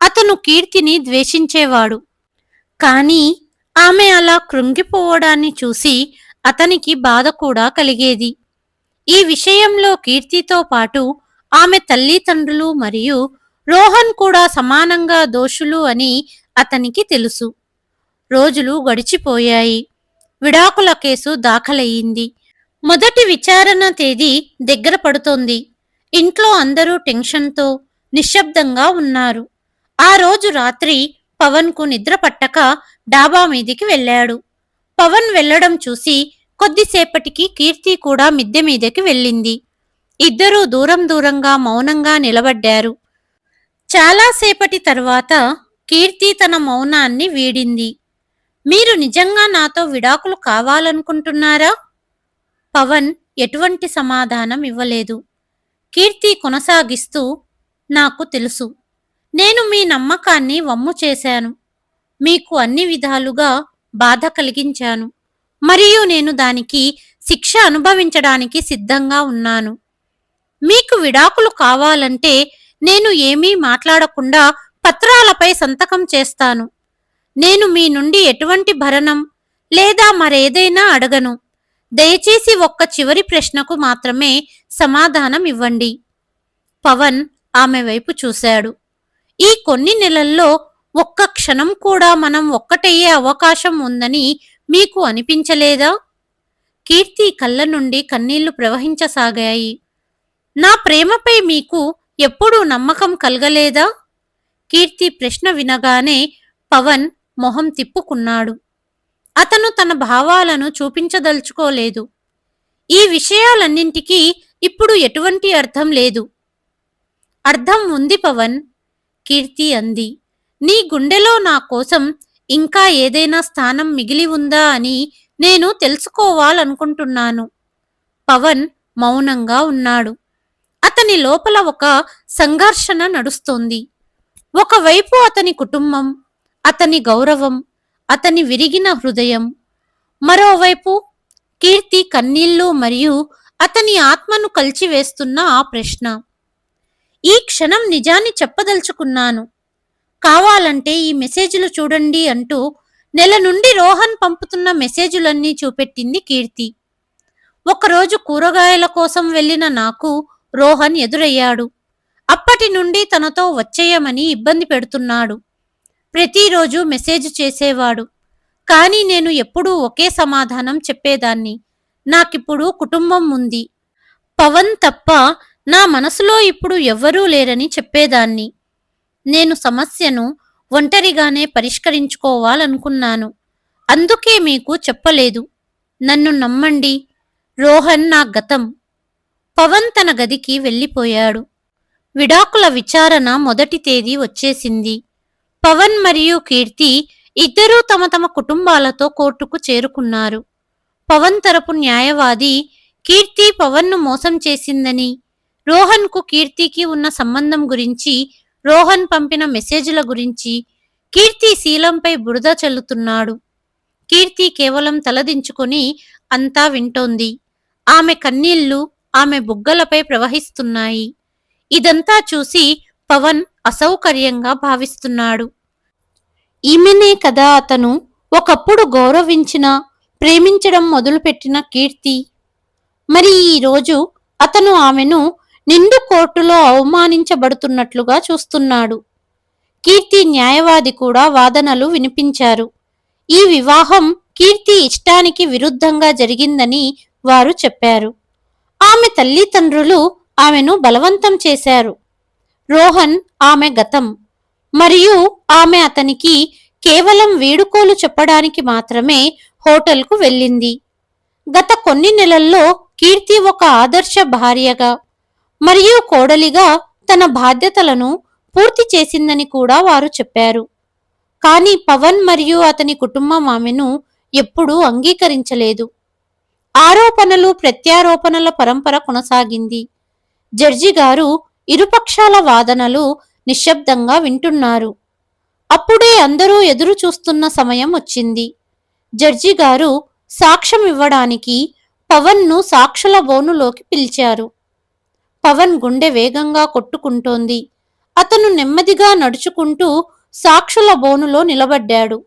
అతను కీర్తిని ద్వేషించేవాడు. కానీ ఆమె అలా కృంగిపోవడాన్ని చూసి అతనికి బాధ కూడా కలిగేది. ఈ విషయంలో కీర్తితో పాటు ఆమె తల్లిదండ్రులు మరియు రోహన్ కూడా సమానంగా దోషులు అని అతనికి తెలుసు. రోజులు గడిచిపోయాయి. విడాకుల కేసు దాఖలయ్యింది. మొదటి విచారణ తేదీ దగ్గర పడుతోంది. ఇంట్లో అందరూ టెన్షన్తో నిశ్శబ్దంగా ఉన్నారు. ఆ రోజు రాత్రి పవన్కు నిద్ర పట్టక డాబా మీదికి వెళ్ళాడు. పవన్ వెళ్లడం చూసి కొద్దిసేపటికి కీర్తి కూడా మిద్దె మీదకి వెళ్ళింది. ఇద్దరూ దూరం దూరంగా మౌనంగా నిలబడ్డారు. చాలాసేపటి తర్వాత కీర్తి తన మౌనాన్ని వీడింది. మీరు నిజంగా నాతో విడాకులు కావాలనుకుంటున్నారా? పవన్ ఎటువంటి సమాధానం ఇవ్వలేదు. కీర్తి కొనసాగిస్తూ, నాకు తెలుసు. నేను మీ నమ్మకాన్ని వమ్ము చేశాను. మీకు అన్ని విధాలుగా బాధ కలిగించాను. మరియు నేను దానికి శిక్ష అనుభవించడానికి సిద్ధంగా ఉన్నాను. మీకు విడాకులు కావాలంటే నేను ఏమీ మాట్లాడకుండా పత్రాలపై సంతకం చేస్తాను. నేను మీ నుండి ఎటువంటి భరణం లేదా మరేదైనా అడగను. దయచేసి ఒక్క చివరి ప్రశ్నకు మాత్రమే సమాధానం ఇవ్వండి. పవన్ ఆమె వైపు చూశాడు. ఈ కొన్ని నెలల్లో ఒక్క క్షణం కూడా మనం ఒక్కటయ్యే అవకాశం ఉందని మీకు అనిపించలేదా? కీర్తి కళ్ళ నుండి కన్నీళ్లు ప్రవహించసాగాయి. నా ప్రేమపై మీకు ఎప్పుడూ నమ్మకం కలగలేదా? కీర్తి ప్రశ్న వినగానే పవన్ మొహం తిప్పుకున్నాడు. అతను తన భావాలను చూపించదలుచుకోలేదు. ఈ విషయాలన్నింటికీ ఇప్పుడు ఎటువంటి అర్థం లేదు. అర్థం ఉంది పవన్, కీర్తి అంది. నీ గుండెలో నా కోసం ఇంకా ఏదైనా స్థానం మిగిలి ఉందా అని నేను తెలుసుకోవాలనుకుంటున్నాను. పవన్ మౌనంగా ఉన్నాడు. అతని లోపల ఒక సంఘర్షణ నడుస్తోంది. ఒకవైపు అతని కుటుంబం, అతని గౌరవం, అతని విరిగిన హృదయం. మరోవైపు కీర్తి కన్నీళ్లు మరియు అతని ఆత్మను కలిచివేస్తున్న ఆ ప్రశ్న. ఈ క్షణం నిజాన్ని చెప్పదలుచుకున్నాను. కావాలంటే ఈ మెసేజ్లు చూడండి అంటూ నెల నుండి రోహన్ పంపుతున్న మెసేజులన్నీ చూపెట్టింది కీర్తి. ఒకరోజు కూరగాయల కోసం వెళ్లిన నాకు రోహన్ ఎదురయ్యాడు. అప్పటి నుండి తనతో వచ్చేయమని ఇబ్బంది పెడుతున్నాడు. ప్రతిరోజు మెసేజ్ చేసేవాడు. కానీ నేను ఎప్పుడూ ఒకే సమాధానం చెప్పేదాన్ని. నాకిప్పుడు కుటుంబం ఉంది. పవన్ తప్ప నా మనసులో ఇప్పుడు ఎవ్వరూ లేరని చెప్పేదాన్ని. నేను సమస్యను ఒంటరిగానే పరిష్కరించుకోవాలనుకున్నాను. అందుకే మీకు చెప్పలేదు. నన్ను నమ్మండి. రోహన్ నా గతం. పవన్ తన గదికి వెళ్ళిపోయాడు. విడాకుల విచారణ మొదటి తేదీ వచ్చేసింది. పవన్ మరియు కీర్తి ఇద్దరూ తమ తమ కుటుంబాలతో కోర్టుకు చేరుకున్నారు. పవన్ తరపు న్యాయవాది కీర్తి పవన్ను మోసం చేసిందని, రోహన్కు కీర్తికి ఉన్న సంబంధం గురించి, రోహన్ పంపిన మెసేజ్ల గురించి, కీర్తి శీలంపై బురద చల్లుతున్నాడు. కీర్తి కేవలం తలదించుకొని అంతా వింటోంది. ఆమె కన్నీళ్లు ఆమె బుగ్గలపై ప్రవహిస్తున్నాయి. ఇదంతా చూసి పవన్ అసౌకర్యంగా భావిస్తున్నాడు. ఈమెనే కదా అతను ఒకప్పుడు గౌరవించిన, ప్రేమించడం మొదలుపెట్టిన కీర్తి. మరి ఈరోజు అతను ఆమెను నిండు కోర్టులో అవమానించబడుతున్నట్లుగా చూస్తున్నాడు. కీర్తి న్యాయవాది కూడా వాదనలు వినిపించారు. ఈ వివాహం కీర్తి ఇష్టానికి విరుద్ధంగా జరిగిందని వారు చెప్పారు. ఆమె తల్లిదండ్రులు ఆమెను బలవంతం చేశారు. రోహన్ ఆమె గతం, మరియు ఆమె అతనికి కేవలం వీడుకోలు చెప్పడానికి మాత్రమే హోటల్కు వెళ్ళింది. గత కొన్ని నెలల్లో కీర్తి ఒక ఆదర్శ భార్యగా మరియు కోడలిగా తన బాధ్యతలను పూర్తి చేసిందని కూడా వారు చెప్పారు. కానీ పవన్ మరియు అతని కుటుంబం ఆమెను ఎప్పుడూ అంగీకరించలేదు. ఆరోపణలు ప్రత్యారోపణల పరంపర కొనసాగింది. జడ్జి గారు ఇరుపక్షాల వాదనలు నిశ్శబ్దంగా వింటున్నారు. అప్పుడే అందరూ ఎదురు చూస్తున్న సమయం వచ్చింది. జడ్జి గారు సాక్ష్యం ఇవ్వడానికి పవన్ను సాక్షుల బోనులోకి పిలిచారు. పవన్ గుండె వేగంగా కొట్టుకుంటోంది. అతను నెమ్మదిగా నడుచుకుంటూ సాక్షుల బోనులో నిలబడ్డాడు.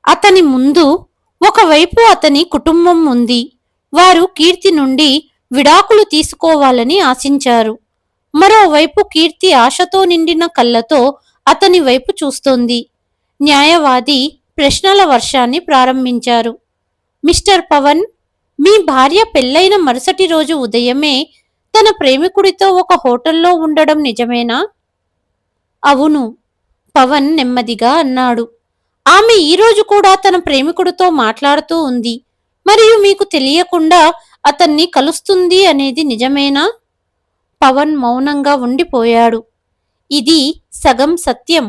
అతని ముందు ఒకవైపు అతని కుటుంబం ఉంది. వారు కీర్తి నుండి విడాకులు తీసుకోవాలని ఆశించారు. మరోవైపు కీర్తి ఆశతో నిండిన కళ్ళతో అతని వైపు చూస్తోంది. న్యాయవాది ప్రశ్నల వర్షాన్ని ప్రారంభించారు. మిస్టర్ పవన్, మీ భార్య పెళ్లైన మరుసటి రోజు ఉదయమే తన ప్రేమికుడితో ఒక హోటల్లో ఉండడం నిజమేనా? అవును, పవన్ నెమ్మదిగా అన్నాడు. ఆమె ఈరోజు కూడా తన ప్రేమికుడితో మాట్లాడుతూ ఉంది మరియు మీకు తెలియకుండా అతన్ని కలుస్తుంది అనేది నిజమేనా? పవన్ మౌనంగా ఉండిపోయాడు. ఇది సగం సత్యం.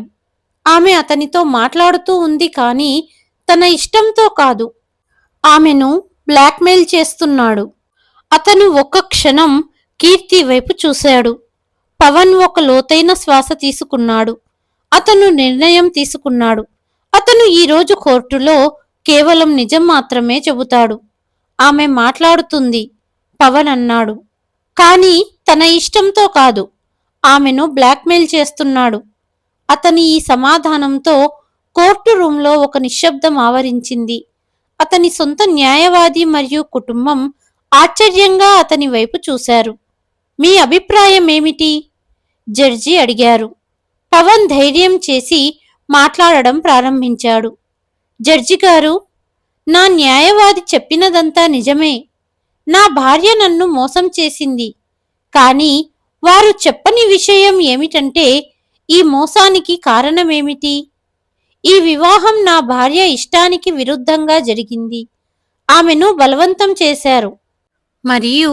ఆమె అతనితో మాట్లాడుతూ ఉంది కానీ తన ఇష్టంతో కాదు. ఆమెను బ్లాక్మెయిల్ చేస్తున్నాడు. అతను ఒక్క క్షణం కీర్తి వైపు చూశాడు. పవన్ ఒక లోతైన శ్వాస తీసుకున్నాడు. అతను నిర్ణయం తీసుకున్నాడు. అతను ఈరోజు కోర్టులో కేవలం నిజం మాత్రమే చెబుతాడు. ఆమె మాట్లాడుతుంది, పవన్ అన్నాడు. కానీ తన ఇష్టంతో కాదు. ఆమెను బ్లాక్మెయిల్ చేస్తున్నాడు. అతని ఈ సమాధానంతో కోర్టు రూంలో ఒక నిశ్శబ్దం ఆవరించింది. అతని సొంత న్యాయవాది మరియు కుటుంబం ఆశ్చర్యంగా అతని వైపు చూశారు. మీ అభిప్రాయం ఏమిటి? జడ్జి అడిగారు. పవన్ ధైర్యం చేసి మాట్లాడడం ప్రారంభించాడు. జడ్జి గారు, నా న్యాయవాది చెప్పినదంతా నిజమే. నా భార్య నన్ను మోసం చేసింది. కానీ వారు చెప్పని విషయం ఏమిటంటే ఈ మోసానికి కారణమేమిటి? ఈ వివాహం నా భార్య ఇష్టానికి విరుద్ధంగా జరిగింది. ఆమెను బలవంతం చేశారు. మరియు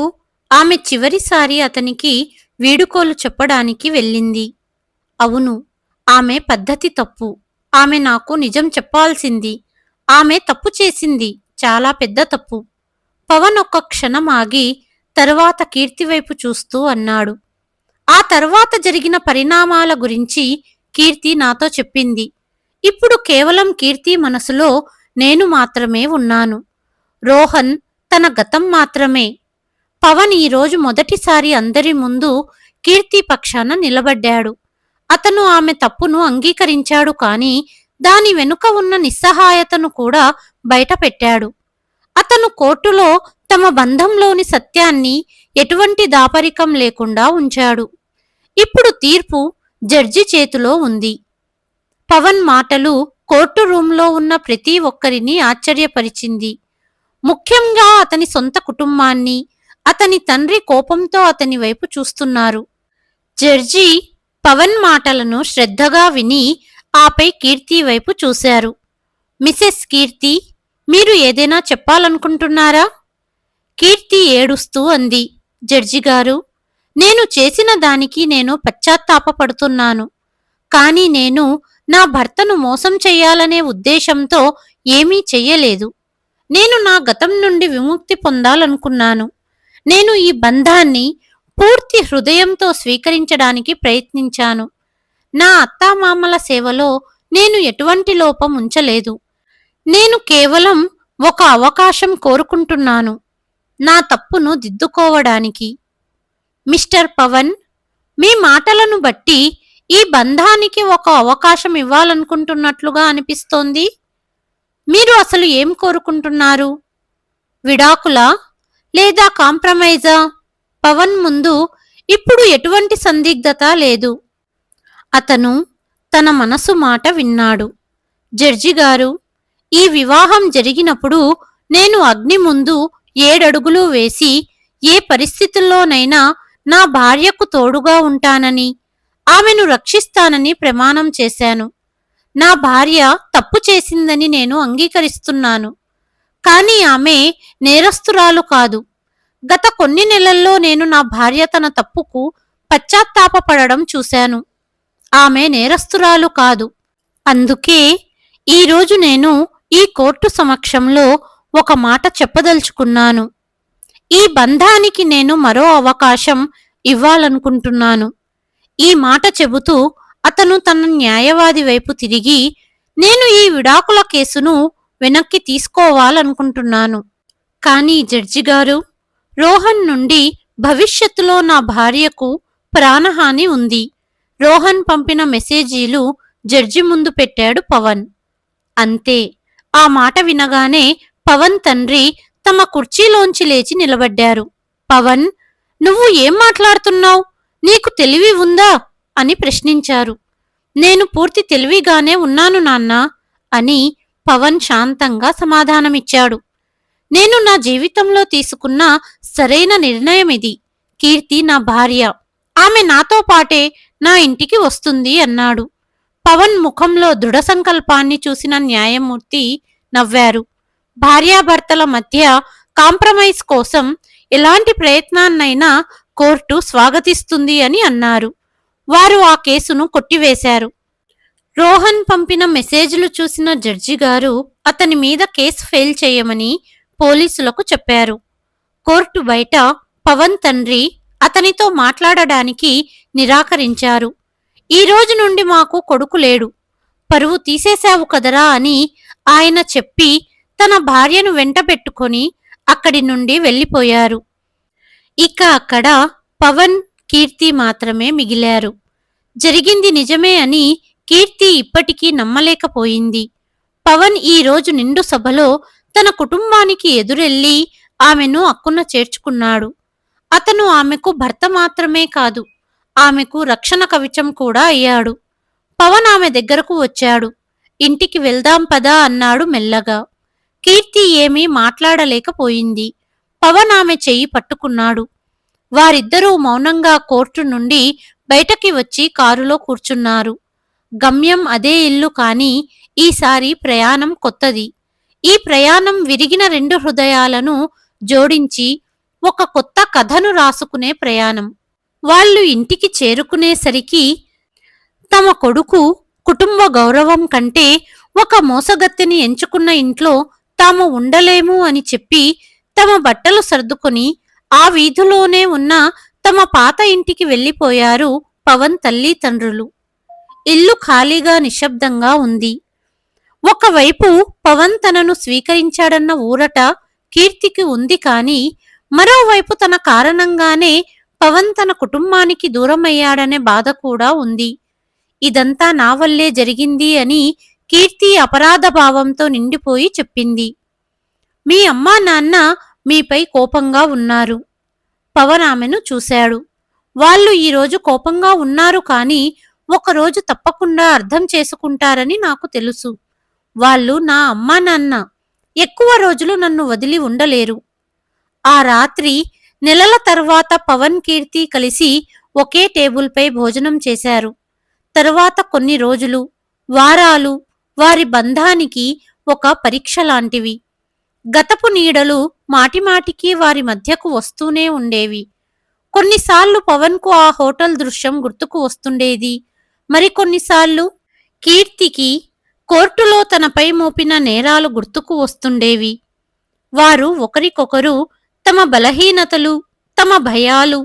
ఆమె చివరిసారి అతనికి వీడుకోలు చెప్పడానికి వెళ్ళింది. అవును, ఆమె పద్ధతి తప్పు. ఆమె నాకు నిజం చెప్పాల్సింది. ఆమె తప్పు చేసింది, చాలా పెద్ద తప్పు. పవన్ ఒక్క క్షణం ఆగి తరువాత కీర్తివైపు చూస్తూ అన్నాడు. ఆ తర్వాత జరిగిన పరిణామాల గురించి కీర్తి నాతో చెప్పింది. ఇప్పుడు కేవలం కీర్తి మనసులో నేను మాత్రమే ఉన్నాను. రోహన్ తన గతం మాత్రమే. పవన్ ఈరోజు మొదటిసారి అందరి ముందు కీర్తి పక్షాన నిలబడ్డాడు. అతను ఆమె తప్పును అంగీకరించాడు కానీ దాని వెనుక ఉన్న నిస్సహాయతను కూడా బయటపెట్టాడు. అతను కోర్టులో తమ బంధంలోని సత్యాన్ని ఎటువంటి దాపరికం లేకుండా ఉంచాడు. ఇప్పుడు తీర్పు జడ్జి చేతిలో ఉంది. పవన్ మాటలు కోర్టు రూంలో ఉన్న ప్రతి ఒక్కరిని ఆశ్చర్యపరిచింది. ముఖ్యంగా అతని సొంత కుటుంబాన్ని, అతని తండ్రి కోపంతో అతని వైపు చూస్తున్నారు. జడ్జి పవన్ మాటలను శ్రద్ధగా విని ఆపై కీర్తి వైపు చూశారు. మిసెస్ కీర్తి, మీరు ఏదైనా చెప్పాలనుకుంటున్నారా? కీర్తి ఏడుస్తూ అంది. జడ్జి గారు, నేను చేసిన దానికి నేను పశ్చాత్తాపపడుతున్నాను. కానీ నేను నా భర్తను మోసం చెయ్యాలనే ఉద్దేశంతో ఏమీ చెయ్యలేదు. నేను నా గతం నుండి విముక్తి పొందాలనుకున్నాను. నేను ఈ బంధాన్ని పూర్తి హృదయంతో స్వీకరించడానికి ప్రయత్నించాను. నా అత్తామామల సేవలో నేను ఎటువంటి లోపం ఉంచలేదు. నేను కేవలం ఒక అవకాశం కోరుకుంటున్నాను, నా తప్పును దిద్దుకోవడానికి. మిస్టర్ పవన్, మీ మాటలను బట్టి ఈ బంధానికి ఒక అవకాశం ఇవ్వాలనుకుంటున్నట్లుగా అనిపిస్తోంది. మీరు అసలు ఏం కోరుకుంటున్నారు? విడాకులా లేదా కాంప్రమైజా? పవన్ ముందు ఇప్పుడు ఎటువంటి సందిగ్ధత లేదు. అతను తన మనసు మాట విన్నాడు. జడ్జి గారు, ఈ వివాహం జరిగినప్పుడు నేను అగ్ని ముందు 7 అడుగులు వేసి ఏ పరిస్థితుల్లోనైనా నా భార్యకు తోడుగా ఉంటానని, ఆమెను రక్షిస్తానని ప్రమాణం చేశాను. నా భార్య తప్పు చేసిందని నేను అంగీకరిస్తున్నాను. కానీ ఆమె నేరస్తురాలు కాదు. గత కొన్ని నెలల్లో నేను నా భార్య తన తప్పుకు పశ్చాత్తాపపడడం చూశాను. ఆమె నేరస్తురాలు కాదు. అందుకే ఈరోజు నేను ఈ కోర్టు సమక్షంలో ఒక మాట చెప్పదలుచుకున్నాను. ఈ బంధానికి నేను మరో అవకాశం ఇవ్వాలనుకుంటున్నాను. ఈ మాట చెబుతూ అతను తన న్యాయవాది వైపు తిరిగి, నేను ఈ విడాకుల కేసును వెనక్కి తీసుకోవాలనుకుంటున్నాను. కానీ జడ్జి గారు, రోహన్ నుండి భవిష్యత్తులో నా భార్యకు ప్రాణహాని ఉంది. రోహన్ పంపిన మెసేజీలు జడ్జి ముందు పెట్టాడు పవన్. అంతే. ఆ మాట వినగానే పవన్ తండ్రి తమ కుర్చీలోంచి లేచి నిలబడ్డారు. పవన్, నువ్వు ఏం మాట్లాడుతున్నావు? నీకు తెలివి ఉందా అని ప్రశ్నించారు. నేను పూర్తి తెలివిగానే ఉన్నాను నాన్నా అని పవన్ శాంతంగా సమాధానమిచ్చాడు. నేను నా జీవితంలో తీసుకున్న సరైన నిర్ణయం ఇది. కీర్తి నా భార్య. ఆమె నాతో పాటే నా ఇంటికి వస్తుంది అన్నాడు. పవన్ ముఖంలో దృఢ సంకల్పాన్ని చూసిన న్యాయమూర్తి నవ్వారు. భార్యాభర్తల మధ్య కాంప్రమైజ్ కోసం ఎలాంటి ప్రయత్నాన్నైనా కోర్టు స్వాగతిస్తుంది అని అన్నారు. వారు ఆ కేసును కొట్టివేశారు. రోహన్ పంపిన మెసేజ్లు చూసిన జడ్జి గారు అతని మీద కేసు ఫెయిల్ చేయమని పోలీసులకు చెప్పారు. కోర్టు బయట పవన్ తండ్రి అతనితో మాట్లాడడానికి నిరాకరించారు. ఈ రోజు నుండి మాకు కొడుకు లేడు, పరువు తీసేశావు కదరా అని ఆయన చెప్పి తన భార్యను వెంటబెట్టుకొని అక్కడి నుండి వెళ్ళిపోయారు. ఇక అక్కడ పవన్, కీర్తి మాత్రమే మిగిలారు. జరిగింది నిజమే అని కీర్తి ఇప్పటికీ నమ్మలేకపోయింది. పవన్ ఈ రోజు నిండు సభలో తన కుటుంబానికి ఎదురెళ్లి ఆమెను అక్కున చేర్చుకున్నాడు. అతను ఆమెకు భర్త మాత్రమే కాదు, ఆమెకు రక్షణ కవచం కూడా అయ్యాడు. పవన్ ఆమె దగ్గరకు వచ్చాడు. ఇంటికి వెళ్దాం పదా అన్నాడు మెల్లగా. కీర్తి ఏమీ మాట్లాడలేకపోయింది. పవన్ ఆమె చెయ్యి పట్టుకున్నాడు. వారిద్దరూ మౌనంగా కోర్టు నుండి బయటకి వచ్చి కారులో కూర్చున్నారు. గమ్యం అదే ఇల్లు, కాని ఈసారి ప్రయాణం కొత్తది. ఈ ప్రయాణం విరిగిన 2 హృదయాలను జోడించి ఒక కొత్త కథను రాసుకునే ప్రయాణం. వాళ్ళు ఇంటికి చేరుకునేసరికి తమ కొడుకు కుటుంబ గౌరవం కంటే ఒక మోసగత్తెని ఎంచుకున్న ఇంట్లో తాము ఉండలేము అని చెప్పి తమ బట్టలు సర్దుకొని ఆ వీధిలోనే ఉన్న తమ పాత ఇంటికి వెళ్ళిపోయారు పవన్ తల్లి తండ్రులు. ఇల్లు ఖాళీగా నిశ్శబ్దంగా ఉంది. ఒకవైపు పవన్ తనను స్వీకరించాడన్న ఊరట కీర్తికి ఉంది, కాని మరోవైపు తన కారణంగానే పవన్ తన కుటుంబానికి దూరమయ్యాడనే బాధ కూడా ఉంది. ఇదంతా నా వల్లే జరిగింది అని కీర్తి అపరాధ భావంతో నిండిపోయి చెప్పింది. మీ అమ్మా నాన్న మీపై కోపంగా ఉన్నారు. పవన్ ఆమెను చూశాడు. వాళ్ళు ఈరోజు కోపంగా ఉన్నారు, కాని ఒకరోజు తప్పకుండా అర్థం చేసుకుంటారని నాకు తెలుసు. వాళ్ళు నా అమ్మా నాన్న. ఎక్కువ రోజులు నన్ను వదిలి ఉండలేరు. ఆ రాత్రి నెలల తర్వాత పవన్, కీర్తి కలిసి ఒకే టేబుల్పై భోజనం చేశారు. తరువాత కొన్ని రోజులు, వారాలు వారి బంధానికి ఒక పరీక్ష లాంటివి. గతపు నీడలు మాటిమాటికి వారి మధ్యకు వస్తూనే ఉండేవి. కొన్నిసార్లు పవన్కు ఆ హోటల్ దృశ్యం గుర్తుకు వస్తుండేది. మరికొన్నిసార్లు కీర్తికి కోర్టులో తనపై మోపిన నేరాలు గుర్తుకు వస్తుండేవి. వారు ఒకరికొకరు తమ బలహీనతలు, తమ భయాలు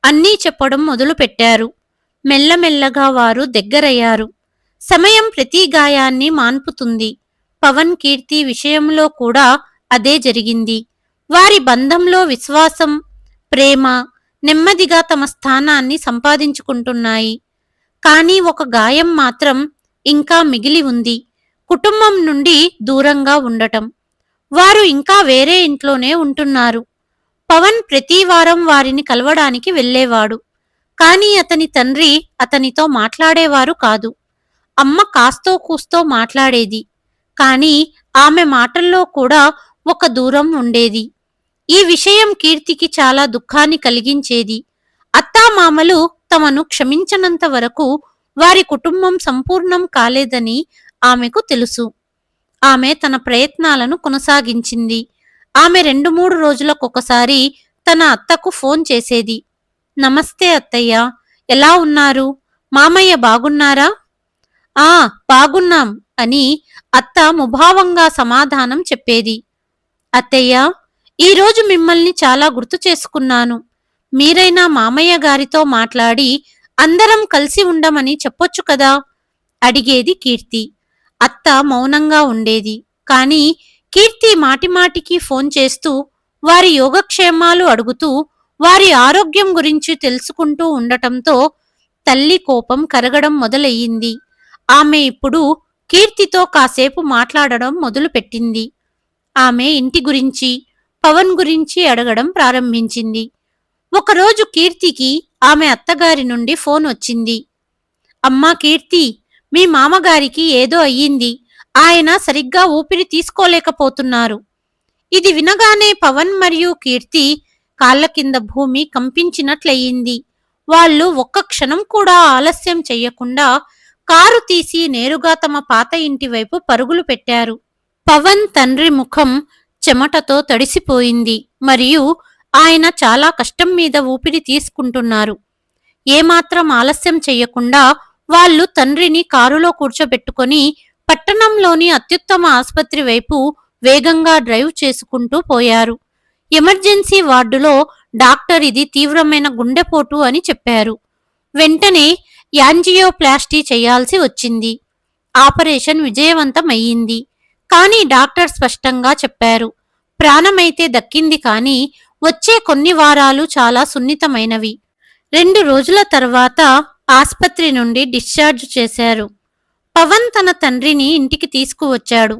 అన్నీ చెప్పడం మొదలుపెట్టారు. మెల్లమెల్లగా వారు దగ్గరయ్యారు. సమయం ప్రతి గాయాన్ని మాన్పుతుంది. పవన్, కీర్తి విషయంలో కూడా అదే జరిగింది. వారి బంధంలో విశ్వాసం, ప్రేమ నెమ్మదిగా తమ స్థానాన్ని సంపాదించుకుంటున్నాయి. కానీ ఒక గాయం మాత్రం ఇంకా మిగిలి ఉంది. కుటుంబం నుండి దూరంగా ఉండటం. వారు ఇంకా వేరే ఇంట్లోనే ఉంటున్నారు. పవన్ ప్రతి వారం వారిని కలవడానికి వెళ్ళేవాడు. కానీ అతని తండ్రి అతనితో మాట్లాడేవారు కాదు. అమ్మ కాస్తో కూస్తో మాట్లాడేది. కానీ ఆమె మాటల్లో కూడా ఒక దూరం ఉండేది. ఈ విషయం కీర్తికి చాలా దుఃఖాన్ని కలిగించేది. అత్తామామలు తమను క్షమించనంత వరకు వారి కుటుంబం సంపూర్ణం కాలేదని ఆమెకు తెలుసు. ఆమె తన ప్రయత్నాలను కొనసాగించింది. ఆమె 2-3 రోజులకొకసారి తన అత్తకు ఫోన్ చేసేది. నమస్తే అత్తయ్య, ఎలా ఉన్నారు? మామయ్య బాగున్నారా? ఆ, బాగున్నాం అని అత్త ముభావంగా సమాధానం చెప్పేది. అత్తయ్య, ఈరోజు మిమ్మల్ని చాలా గుర్తు చేసుకున్నాను. మీరైనా మామయ్య గారితో మాట్లాడి అందరం కలిసి ఉండమని చెప్పొచ్చు కదా అడిగేది కీర్తి. అత్త మౌనంగా ఉండేది. కానీ కీర్తి మాటిమాటికి ఫోన్ చేస్తూ వారి యోగక్షేమాలు అడుగుతూ వారి ఆరోగ్యం గురించి తెలుసుకుంటూ ఉండటంతో తల్లి కోపం కరగడం మొదలయ్యింది. ఆమె ఇప్పుడు కీర్తితో కాసేపు మాట్లాడడం మొదలుపెట్టింది. ఆమె ఇంటి గురించి, పవన్ గురించి అడగడం ప్రారంభించింది. ఒకరోజు కీర్తికి ఆమె అత్తగారి నుండి ఫోన్ వచ్చింది. అమ్మా కీర్తి, మీ మామగారికి ఏదో అయ్యింది. ఆయన సరిగ్గా ఊపిరి తీసుకోలేకపోతున్నారు. ఇది వినగానే పవన్ మరియు కీర్తి కాళ్ల కింద భూమి కంపించినట్లయింది. వాళ్ళు ఒక్క క్షణం కూడా ఆలస్యం చెయ్యకుండా కారు తీసి నేరుగా తమ పాత ఇంటి వైపు పరుగులు పెట్టారు. పవన్ తండ్రి ముఖం చెమటతో తడిసిపోయింది మరియు ఆయన చాలా కష్టం మీద ఊపిరి తీసుకుంటున్నారు. ఏమాత్రం ఆలస్యం చెయ్యకుండా వాళ్ళు తండ్రిని కారులో కూర్చోబెట్టుకొని పట్టణంలోని అత్యుత్తమ ఆస్పత్రి వైపు వేగంగా డ్రైవ్ చేసుకుంటూ పోయారు. ఎమర్జెన్సీ వార్డులో డాక్టర్ ఇది తీవ్రమైన గుండెపోటు అని చెప్పారు. వెంటనే యాంజియోప్లాస్టీ చేయాల్సి వచ్చింది. ఆపరేషన్ విజయవంతమయ్యింది. కానీ డాక్టర్ స్పష్టంగా చెప్పారు, ప్రాణమైతే దక్కింది కానీ వచ్చే కొన్ని వారాలు చాలా సున్నితమైనవి. 2 రోజుల తర్వాత ఆస్పత్రి నుండి డిశ్చార్జ్ చేశారు. పవన్ తన తండ్రిని ఇంటికి తీసుకువచ్చాడు.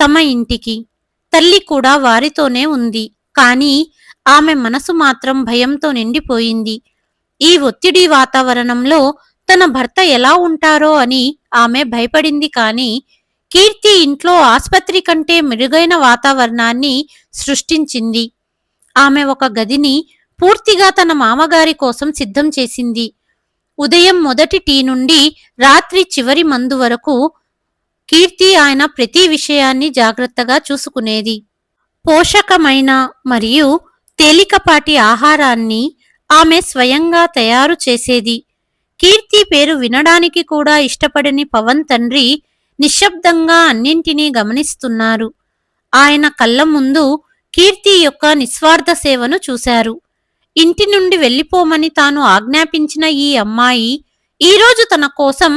తమ ఇంటికి. తల్లి కూడా వారితోనే ఉంది. కానీ ఆమె మనసు మాత్రం భయంతో నిండిపోయింది. ఈ ఒత్తిడి వాతావరణంలో తన భర్త ఎలా ఉంటారో అని ఆమె భయపడింది. కానీ కీర్తి ఇంట్లో ఆస్పత్రి కంటే మెరుగైన వాతావరణాన్ని సృష్టించింది. ఆమె ఒక గదిని పూర్తిగా తన మామగారి కోసం సిద్ధం చేసింది. ఉదయం మొదటి టీ నుండి రాత్రి చివరి మందు వరకు కీర్తి ఆయన ప్రతి విషయాన్ని జాగ్రత్తగా చూసుకునేది. పోషకమైన మరియు తేలికపాటి ఆహారాన్ని ఆమె స్వయంగా తయారు చేసేది. కీర్తి పేరు వినడానికి కూడా ఇష్టపడని పవన్ తండ్రి నిశ్శబ్దంగా అన్నింటినీ గమనిస్తున్నారు. ఆయన కళ్ళ ముందు కీర్తి యొక్క నిస్వార్థ సేవను చూశారు. ఇంటి నుండి వెళ్ళిపోమని తాను ఆజ్ఞాపించిన ఈ అమ్మాయి ఈరోజు తన కోసం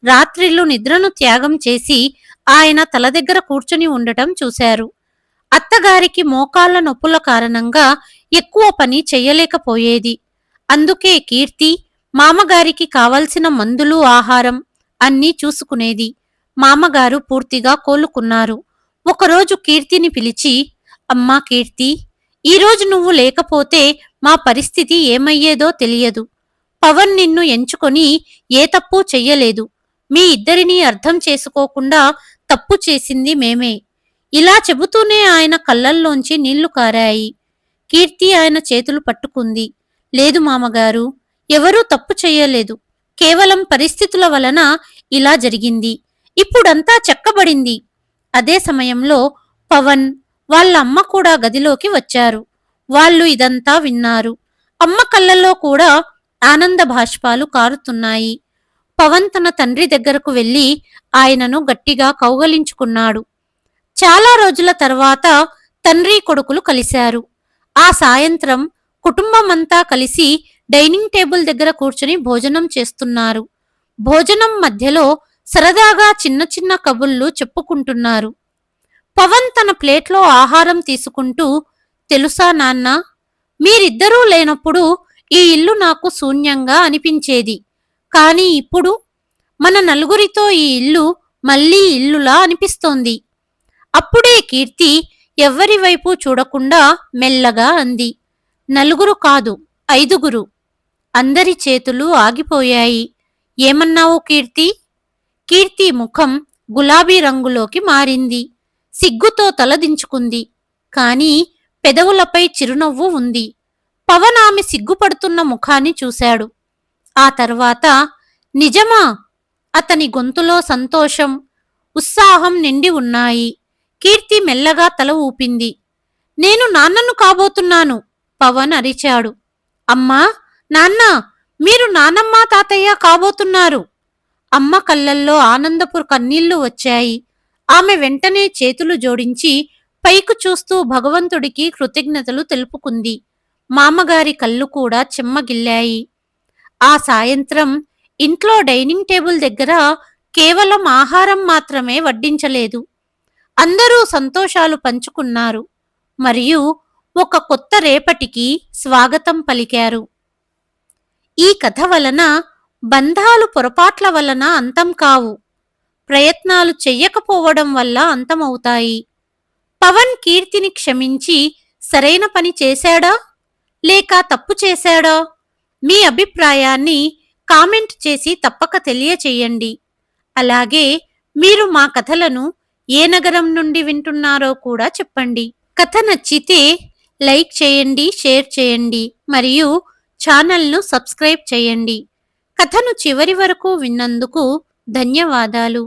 రాత్రిళ్ళు నిద్రను త్యాగం చేసి ఆయన తల దగ్గర కూర్చుని ఉండటం చూశారు. అత్తగారికి మోకాళ్ల నొప్పుల కారణంగా ఎక్కువ పని చెయ్యలేకపోయేది. అందుకే కీర్తి మామగారికి కావలసిన మందులు, ఆహారం అన్నీ చూసుకునేది. మామగారు పూర్తిగా కోలుకున్నారు. ఒకరోజు కీర్తిని పిలిచి, అమ్మా కీర్తి, ఈరోజు నువ్వు లేకపోతే మా పరిస్థితి ఏమయ్యేదో తెలియదు. పవన్ నిన్ను ఎంచుకొని ఏ తప్పు చెయ్యలేదు. మీ ఇద్దరినీ అర్థం చేసుకోకుండా తప్పు చేసింది మేమే. ఇలా చెబుతూనే ఆయన కళ్ళల్లోంచి నీళ్లు కారాయి. కీర్తి ఆయన చేతులు పట్టుకుంది. లేదు మామగారు, ఎవరూ తప్పు చెయ్యలేదు. కేవలం పరిస్థితుల వలన ఇలా జరిగింది. ఇప్పుడంతా చక్కబడింది. అదే సమయంలో పవన్, వాళ్ళ అమ్మ కూడా గదిలోకి వచ్చారు. వాళ్ళు ఇదంతా విన్నారు. అమ్మ కళ్ళల్లో కూడా ఆనంద భాష్పాలు కారుతున్నాయి. పవన్ తన తండ్రి దగ్గరకు వెళ్లి ఆయనను గట్టిగా కౌగలించుకున్నాడు. చాలా రోజుల తర్వాత తండ్రి కొడుకులు కలిశారు. ఆ సాయంత్రం కుటుంబమంతా కలిసి డైనింగ్ టేబుల్ దగ్గర కూర్చుని భోజనం చేస్తున్నారు. భోజనం మధ్యలో సరదాగా చిన్న చిన్న కబుర్లు చెప్పుకుంటున్నారు. పవన్ తన ప్లేట్లో ఆహారం తీసుకుంటూ, తెలుసా నాన్నా, మీరిద్దరూ లేనప్పుడు ఈ ఇల్లు నాకు శూన్యంగా అనిపించేది. కానీ ఇప్పుడు మన నలుగురితో ఈ ఇల్లు మళ్ళీ ఇల్లులా అనిపిస్తోంది. అప్పుడే కీర్తి ఎవ్వరి వైపు చూడకుండా మెల్లగా అంది. నలుగురు కాదు, 5. అందరి చేతులు ఆగిపోయాయి. ఏమన్నావు కీర్తి? కీర్తి ముఖం గులాబీ రంగులోకి మారింది. సిగ్గుతో తలదించుకుంది. కాని పెదవులపై చిరునవ్వు ఉంది. పవన్ ఆమె సిగ్గుపడుతున్న ముఖాన్ని చూశాడు. ఆ తర్వాత, నిజమా? అతని గొంతులో సంతోషం, ఉత్సాహం నిండి ఉన్నాయి. కీర్తి మెల్లగా తల ఊపింది. నేను నాన్నను కాబోతున్నాను, పవన్ అరిచాడు. అమ్మా, నాన్నా, మీరు నానమ్మ తాతయ్య కాబోతున్నారు. అమ్మ కళ్ళల్లో ఆనందపు కన్నీళ్లు వచ్చాయి. ఆమె వెంటనే చేతులు జోడించి పైకి చూస్తూ భగవంతుడికి కృతజ్ఞతలు తెలుపుకుంది. మామగారి కళ్ళు కూడా చెమ్మగిల్లాయి. ఆ సాయంత్రం ఇంట్లో డైనింగ్ టేబుల్ దగ్గర కేవలం ఆహారం మాత్రమే వడ్డించలేదు. అందరూ సంతోషాలు పంచుకున్నారు మరియు ఒక కొత్త రేపటికి స్వాగతం పలికారు. ఈ కథ వలన బంధాలు పొరపాట్ల వలన అంతం కావు, ప్రయత్నాలు చెయ్యకపోవడం వల్ల అంతమవుతాయి. పవన్ కీర్తిని క్షమించి సరైన పని చేశాడా లేక తప్పు చేశాడా? మీ అభిప్రాయాన్ని కామెంట్ చేసి తప్పక తెలియచేయండి. అలాగే మీరు మా కథలను ఏ నగరం నుండి వింటున్నారో కూడా చెప్పండి. కథ నచ్చితే లైక్ చేయండి, షేర్ చేయండి మరియు ఛానల్ను సబ్స్క్రైబ్ చేయండి. కథను చివరి వరకు విన్నందుకు ధన్యవాదాలు.